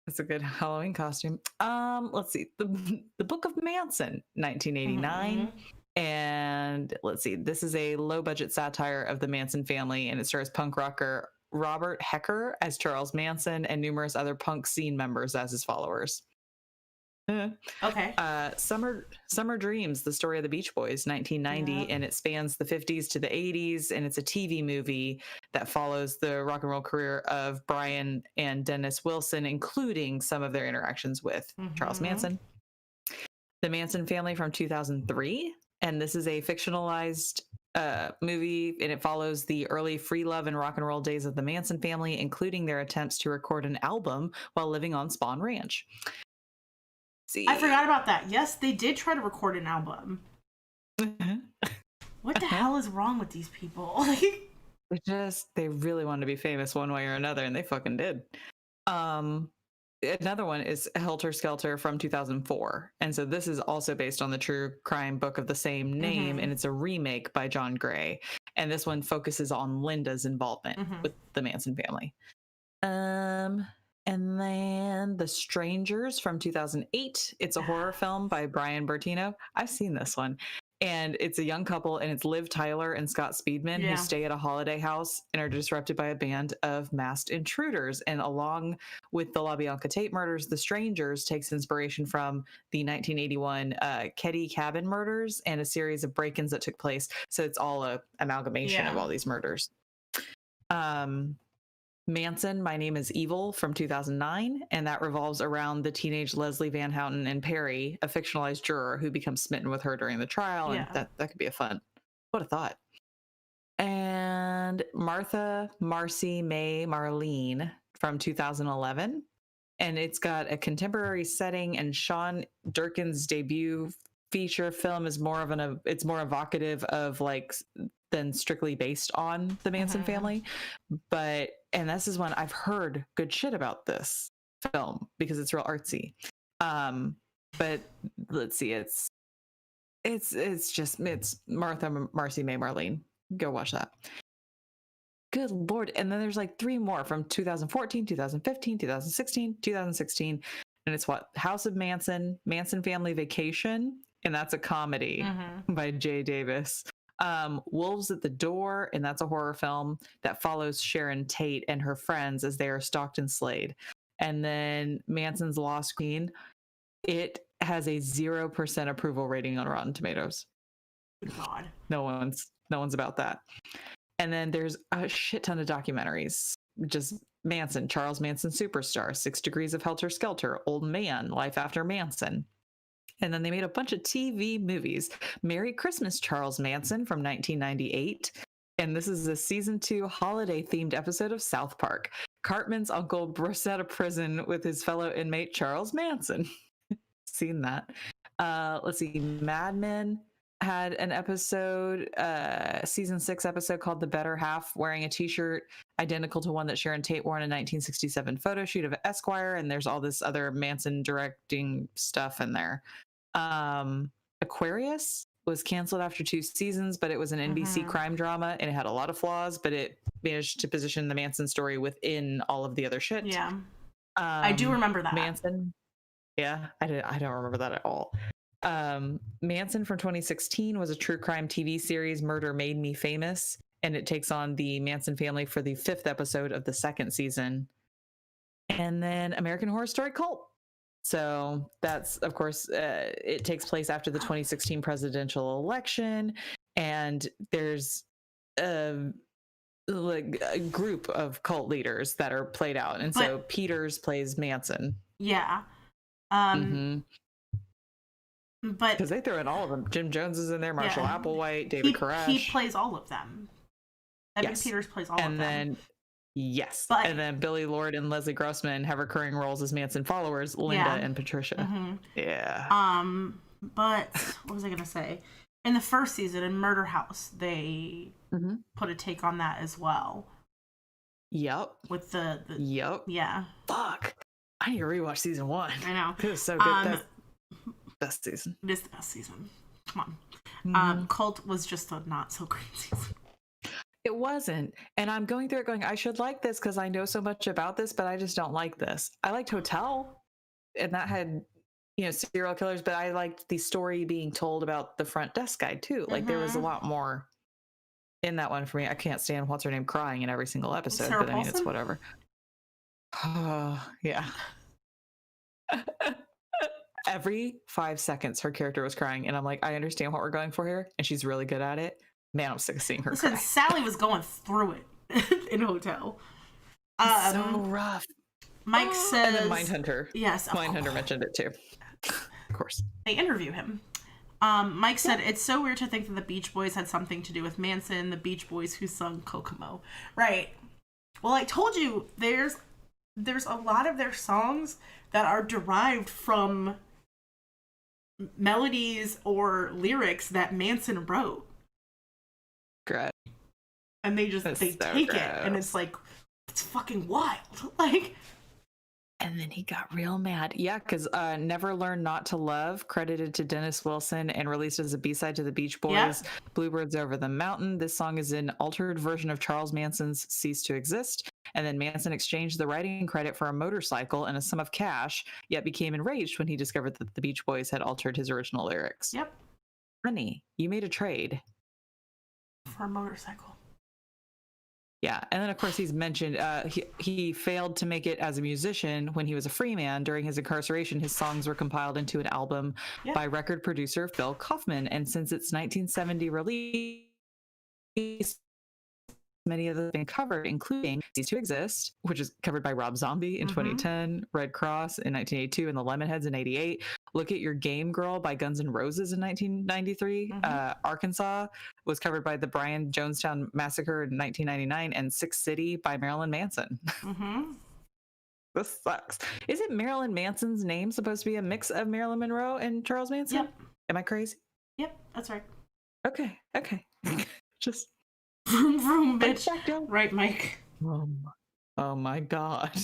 That's a good Halloween costume. Let's see. The Book of Manson, 1989. And let's see. This is a low-budget satire of the Manson family, and it stars punk rocker Robert Hecker as Charles Manson and numerous other punk scene members as his followers. Okay. Summer Dreams, the story of the Beach Boys, 1990, and it spans the 50s to the 80s, and it's a TV movie that follows the rock and roll career of Brian and Dennis Wilson, including some of their interactions with Charles Manson. The Manson Family from 2003, and this is a fictionalized movie, and it follows the early free love and rock and roll days of the Manson family, including their attempts to record an album while living on Spawn Ranch. I forgot about that. Yes, they did try to record an album. What the hell is wrong with these people? They really wanted to be famous one way or another, and they fucking did. Another one is Helter Skelter from 2004. And so this is also based on the true crime book of the same name, and it's a remake by John Gray. And this one focuses on Linda's involvement with the Manson family. And then The Strangers from 2008. It's a horror film by Brian Bertino. I've seen this one. And it's a young couple, and it's Liv Tyler and Scott Speedman Yeah. who stay at a holiday house and are disrupted by a band of masked intruders. And along with the LaBianca Tate murders, The Strangers takes inspiration from the 1981 Ketty Cabin murders and a series of break-ins that took place. So it's all a amalgamation of all these murders. Manson, My Name is Evil from 2009, and that revolves around the teenage Leslie Van Houten and Perry, a fictionalized juror who becomes smitten with her during the trial, and that could be a fun. What a thought. And Martha, Marcy, May, Marlene from 2011, and it's got a contemporary setting, and Sean Durkin's debut feature film is more of it's more evocative of like than strictly based on the Manson family. And this is one I've heard good shit about this film because it's real artsy. But let's see, it's Martha, Marcy, May, Marlene. Go watch that. Good Lord. And then there's like 3 more from 2014, 2015, 2016, 2016. And it's what? House of Manson, Manson Family Vacation. And that's a comedy by Jay Davis. Wolves at the Door, and that's a horror film that follows Sharon Tate and her friends as they are stalked and slayed. And then Manson's Lost Queen, it has a 0% approval rating on Rotten Tomatoes. God. No one's about that. And then there's a shit ton of documentaries. Just Manson, Charles Manson Superstar, 6 Degrees of Helter Skelter, Old Man, Life After Manson. And then they made a bunch of TV movies. Merry Christmas, Charles Manson from 1998. And this is a season 2 holiday themed episode of South Park. Cartman's uncle bursts out of prison with his fellow inmate, Charles Manson. Seen that. Let's see. Mad Men had an episode, season 6 episode called The Better Half, wearing a t-shirt identical to one that Sharon Tate wore in a 1967 photo shoot of Esquire. And there's all this other Manson directing stuff in there. Aquarius was canceled after 2 seasons, but it was an NBC crime drama and it had a lot of flaws, but it managed to position the Manson story within all of the other shit. Yeah. I do remember that. Manson. Yeah, I don't remember that at all. Manson from 2016 was a true crime TV series, Murder Made Me Famous, and it takes on the Manson family for the 5th episode of the 2nd season. And then American Horror Story Cult. So that's, of course, it takes place after the 2016 presidential election, and there's like a group of cult leaders that are played out, and so Peters plays Manson. Yeah. But because they throw in all of them, Jim Jones is in there, Marshall Applewhite, David Koresh. He plays all of them. Evan Peters plays all of them. And then Billy Lord and Leslie Grossman have recurring roles as Manson followers, Linda and Patricia. Yeah. But what was I gonna say? In the first season, in Murder House, they put a take on that as well. Yep. With the Yep. Yeah. Fuck. I need to rewatch season 1. I know. It was so good. That's best season. It is the best season. Come on. Cult was just a not so great season. It wasn't. And I'm going through it going, I should like this because I know so much about this, but I just don't like this. I liked Hotel, and that had, serial killers, but I liked the story being told about the front desk guy too. Like there was a lot more in that one for me. I can't stand what's her name crying in every single episode, Sarah but I mean, Paulson? it's whatever. Yeah. Every 5 seconds, her character was crying, and I'm like, I understand what we're going for here, and she's really good at it. Man, I'm sick of seeing her cry. Sally was going through it in Hotel. So rough. Mike says... And then Mindhunter. Yes. Mindhunter mentioned it too. Of course. They interview him. Mike said, it's so weird to think that the Beach Boys had something to do with Manson, the Beach Boys who sung Kokomo. Right. Well, I told you, there's a lot of their songs that are derived from melodies or lyrics that Manson wrote. Gross. And they take it, and it's like, it's fucking wild. Like, and then he got real mad. Yeah, because Never Learn Not to Love, credited to Dennis Wilson and released as a B-side to the Beach Boys' Bluebirds Over the Mountain. This song is an altered version of Charles Manson's Cease to Exist. And then Manson exchanged the writing credit for a motorcycle and a sum of cash, yet became enraged when he discovered that the Beach Boys had altered his original lyrics. Yep. Honey, you made a trade. For a motorcycle. Yeah, and then of course he's mentioned he failed to make it as a musician when he was a free man. During his incarceration, his songs were compiled into an album by record producer Phil Kaufman, and since its 1970 release, many of them have been covered, including Cease to Exist, which is covered by Rob Zombie in 2010, Red Cross in 1982, and the Lemonheads in 88. Look at Your Game Girl by Guns N' Roses in 1993. Arkansas was covered by the Brian Jonestown Massacre in 1999, and Six City by Marilyn Manson. This sucks. Isn't Marilyn Manson's name supposed to be a mix of Marilyn Monroe and Charles Manson? Yep. Am I crazy? Yep, that's right. Okay. Just Vroom, vroom, bitch. Right, Mike. Oh my God.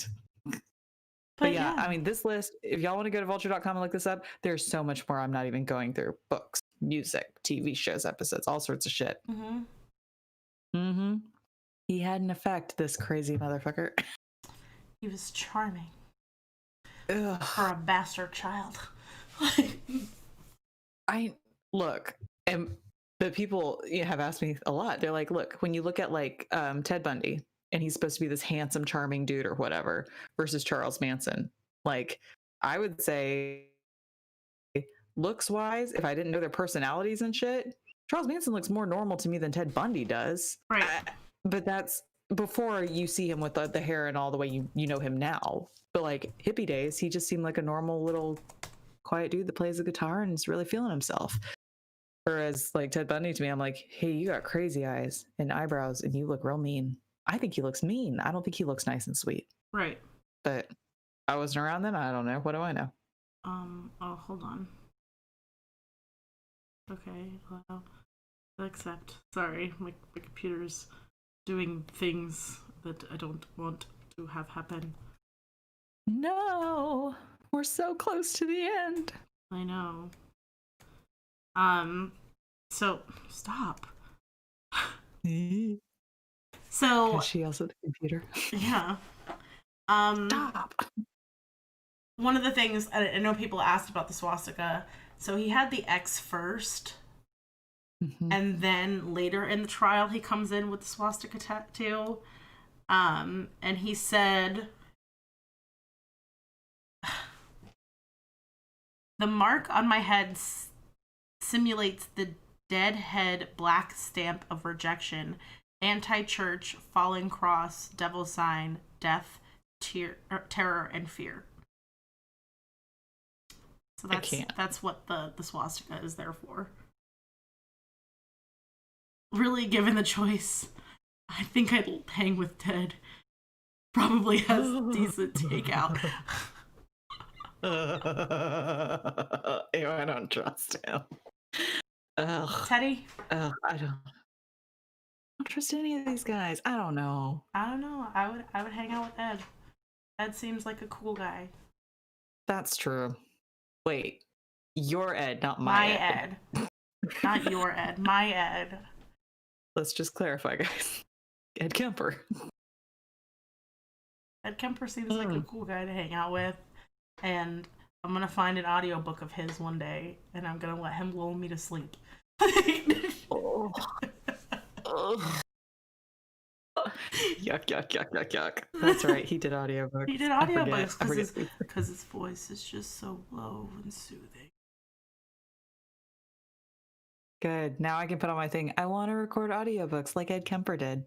But yeah, I mean, this list, if y'all want to go to vulture.com and look this up, there's so much more I'm not even going through. Books, music, TV shows, episodes, all sorts of shit. He had an effect, this crazy motherfucker. He was charming. Ugh. For a bastard child. Look, and the people have asked me a lot. They're like, look, when you look at like Ted Bundy, and he's supposed to be this handsome, charming dude or whatever, versus Charles Manson, like I would say, looks wise, if I didn't know their personalities and shit, Charles Manson looks more normal to me than Ted Bundy does. Right. But that's before you see him with the hair and all the way you know him now. But like hippie days, he just seemed like a normal little quiet dude that plays the guitar and is really feeling himself. Whereas like Ted Bundy to me, I'm like, hey, you got crazy eyes and eyebrows and you look real mean. I think he looks mean. I don't think he looks nice and sweet. Right. But I wasn't around then. I don't know. What do I know? Oh, hold on. Okay, well, accept. Sorry, my computer's doing things that I don't want to have happen. No, we're so close to the end. I know. So stop. So she yells at the computer. Yeah. Stop. One of the things I know people asked about the swastika. So he had the X first, and then later in the trial he comes in with the swastika tattoo. And he said, the mark on my head simulates the dead head black stamp of rejection, anti-church, falling cross, devil sign, death, terror, and fear. So that's what the swastika is there for. Really, given the choice, I think I'd hang with Ted. Probably has decent takeout. Ew, I don't trust him. Ugh. Teddy? Ugh, I don't trust any of these guys. I don't know. I would hang out with Ed. Ed seems like a cool guy. That's true. Wait, your Ed, not my Ed. Not your Ed, my Ed. Let's just clarify, guys. Ed Kemper. Ed Kemper seems like a cool guy to hang out with, and I'm gonna find an audiobook of his one day, and I'm gonna let him lull me to sleep. Oh. Yuck. That's right, he did audiobooks. He did audiobooks because his voice is just so low and soothing. Good. Now I can put on my thing. I want to record audiobooks like Ed Kemper did.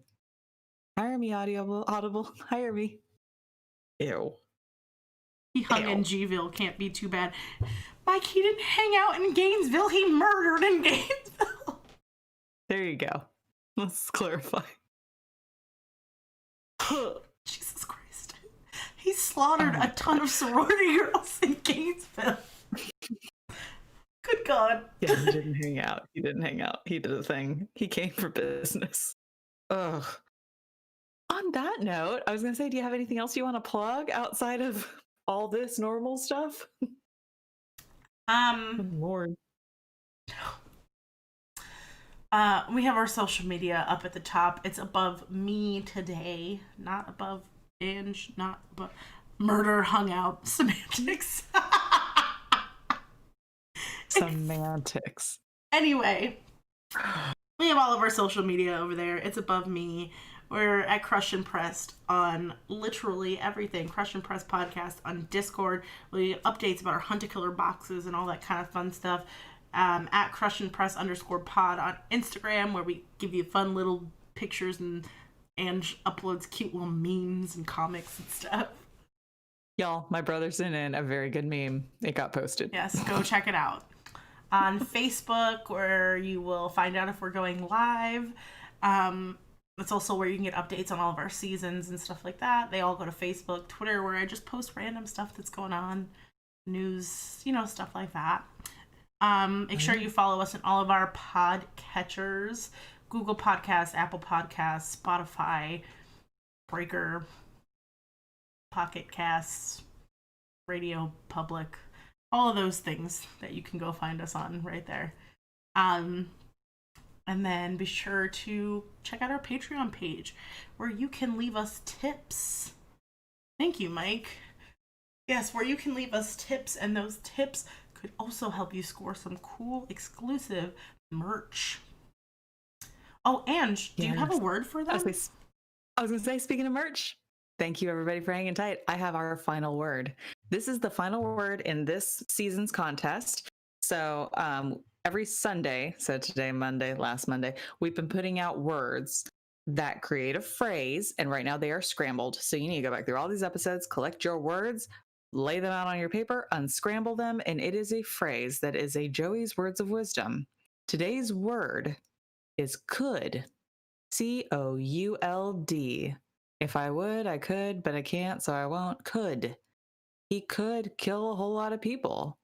Hire me, Audible. Hire me. Ew. He hung in Gville. Can't be too bad. Mike, he didn't hang out in Gainesville. He murdered in Gainesville. There you go. Let's clarify. Jesus Christ. He slaughtered a ton of sorority girls in Gainesville. Good God. Yeah, he didn't hang out. He did a thing. He came for business. Ugh. On that note, I was going to say, do you have anything else you want to plug outside of all this normal stuff? Lord. We have our social media up at the top. It's above me today, not above Ange, not above Murder Hung Out Semantics. Semantics. Anyway, we have all of our social media over there. It's above me. We're at Crush and Pressed on literally everything. Crush and Press podcast on Discord. We updates about our Hunt a Killer boxes and all that kind of fun stuff. At Crush and Press _pod on Instagram, where we give you fun little pictures and uploads cute little memes and comics and stuff. Y'all, my brother sent in a very good meme. It got posted. Yes, go check it out. On Facebook, where you will find out if we're going live. It's also where you can get updates on all of our seasons and stuff like that. They all go to Facebook. Twitter, where I just post random stuff that's going on. News, stuff like that. Make sure you follow us in all of our pod catchers. Google Podcasts, Apple Podcasts, Spotify, Breaker, Pocket Casts, Radio Public. All of those things that you can go find us on right there. And then be sure to check out our Patreon page where you can leave us tips. Thank you, Mike. Yes, where you can leave us tips, and those tips could also help you score some cool exclusive merch. Oh, Ange, do you have a word for them? I was going to say, speaking of merch, thank you everybody for hanging tight. I have our final word. This is the final word in this season's contest. So every Sunday, so today, Monday, last Monday, we've been putting out words that create a phrase. And right now they are scrambled. So you need to go back through all these episodes, collect your words, lay them out on your paper, unscramble them. And it is a phrase that is a Joey's Words of Wisdom. Today's word is could. COULD. If I would, I could, but I can't, so I won't. Could. He could kill a whole lot of people.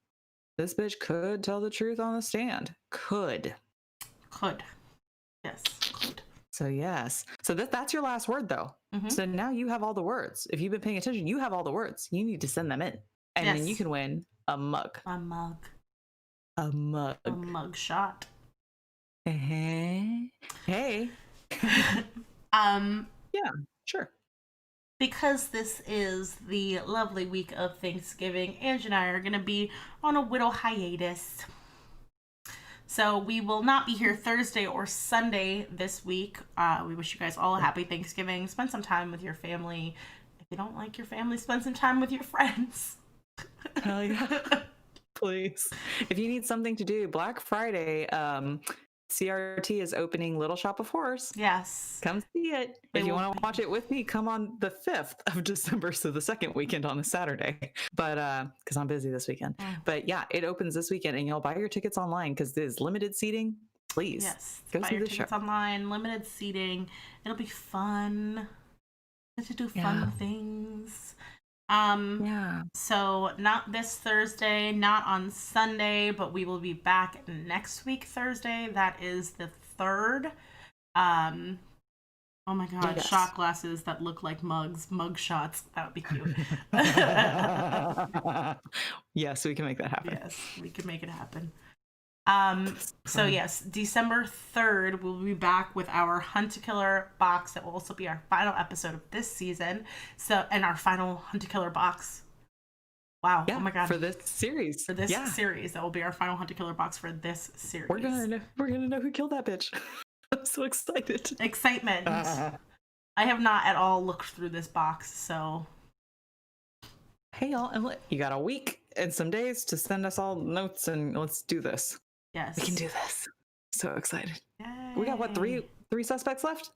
This bitch could tell the truth on the stand. Could. Could. Yes, could. So yes. So that's your last word, though. Mm-hmm. So now you have all the words. If you've been paying attention, you have all the words. You need to send them in. And then you can win a mug. A mug. A mug. A mug shot. Hey. Yeah, sure. Because this is the lovely week of Thanksgiving, Ange and I are going to be on a little hiatus. So we will not be here Thursday or Sunday this week. We wish you guys all a happy Thanksgiving. Spend some time with your family. If you don't like your family, spend some time with your friends. Hell yeah. Please. If you need something to do, Black Friday, CRT is opening Little Shop of Horrors. Yes. Come see it. If you want to watch it with me, come on the 5th of December, so the second weekend on a Saturday. But because I'm busy this weekend. But yeah, it opens this weekend, and you'll buy your tickets online because there's limited seating. Please. Yes. Go buy see your the show. tickets online, limited seating. It'll be fun. Get to do fun things. So not this Thursday, not on Sunday, but we will be back next week Thursday. That is the 3rd. Oh my god, yes. Shot glasses that look like mug shots. That would be cute. Yes, we can make that happen. Yes, we can make it happen. So yes, December 3rd, we'll be back with our Hunt a Killer box. That will also be our final episode of this season. And our final Hunt a Killer box. Wow. Yeah, oh my god. For this series. Series. That will be our final Hunt a Killer box for this series. We're gonna know who killed that bitch. I'm so excited. Excitement. I have not at all looked through this box, so. Hey y'all, and you got a week and some days to send us all notes, and let's do this. Yes. We can do this. So excited. Yay. We got what, three suspects left?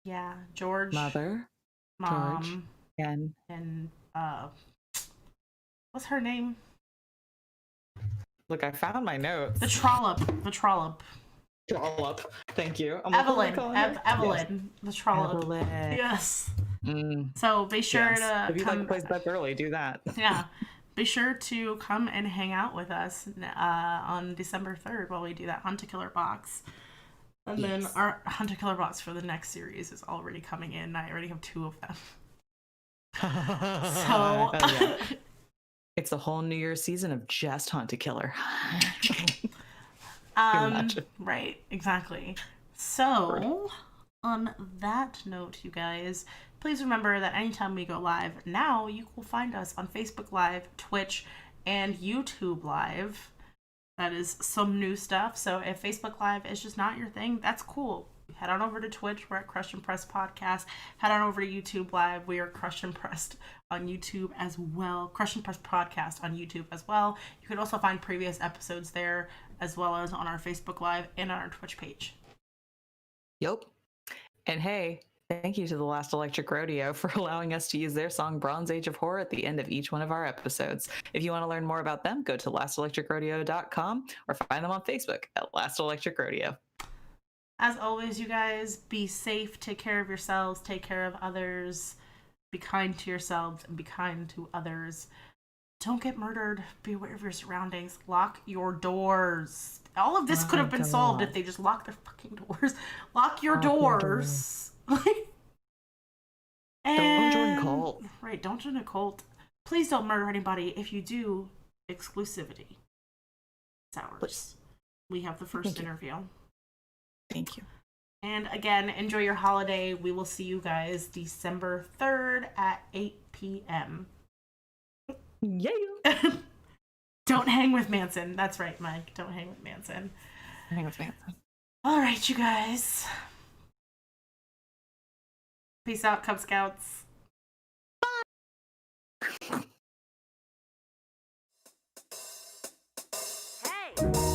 Yeah. George. Mother. Mom. George. And what's her name? Look, I found my notes. The trollop. Thank you. Evelyn. Yes. The trollop. Evelyn. Yes. So be sure to if you like to play Beth early, do that. Yeah. Be sure to come and hang out with us on December 3rd while we do that Hunt a Killer box. And then our Hunt a Killer box for the next series is already coming in. I already have 2 of them. So it's a whole New Year's season of just Hunt a Killer. Right, exactly. So on that note, you guys, please remember that anytime we go live, now you will find us on Facebook Live, Twitch, and YouTube Live. That is some new stuff. So if Facebook Live is just not your thing, that's cool. Head on over to Twitch. We're at Crushed and Pressed Podcast. Head on over to YouTube Live. We are Crushed and Pressed on YouTube as well. Crushed and Pressed Podcast on YouTube as well. You can also find previous episodes there, as well as on our Facebook Live and on our Twitch page. Yep. And hey, thank you to the Last Electric Rodeo for allowing us to use their song Bronze Age of Horror at the end of each one of our episodes. If you want to learn more about them, go to lastelectricrodeo.com or find them on Facebook at Last Electric Rodeo. As always, you guys, be safe, take care of yourselves, take care of others, be kind to yourselves, and be kind to others. Don't get murdered. Be aware of your surroundings. Lock your doors. All of this could have been solved if they just locked their fucking doors. Lock your doors. Don't join a cult. Right, don't join a cult. Please don't murder anybody. If you do, exclusivity. It's ours. Please. We have the first interview. Thank you. And again, enjoy your holiday. We will see you guys December 3rd at 8 p.m. Yeah. Don't hang with Manson. That's right, Mike. Don't hang with Manson. Hang with Manson. All right, you guys. Peace out, Cub Scouts. Hey!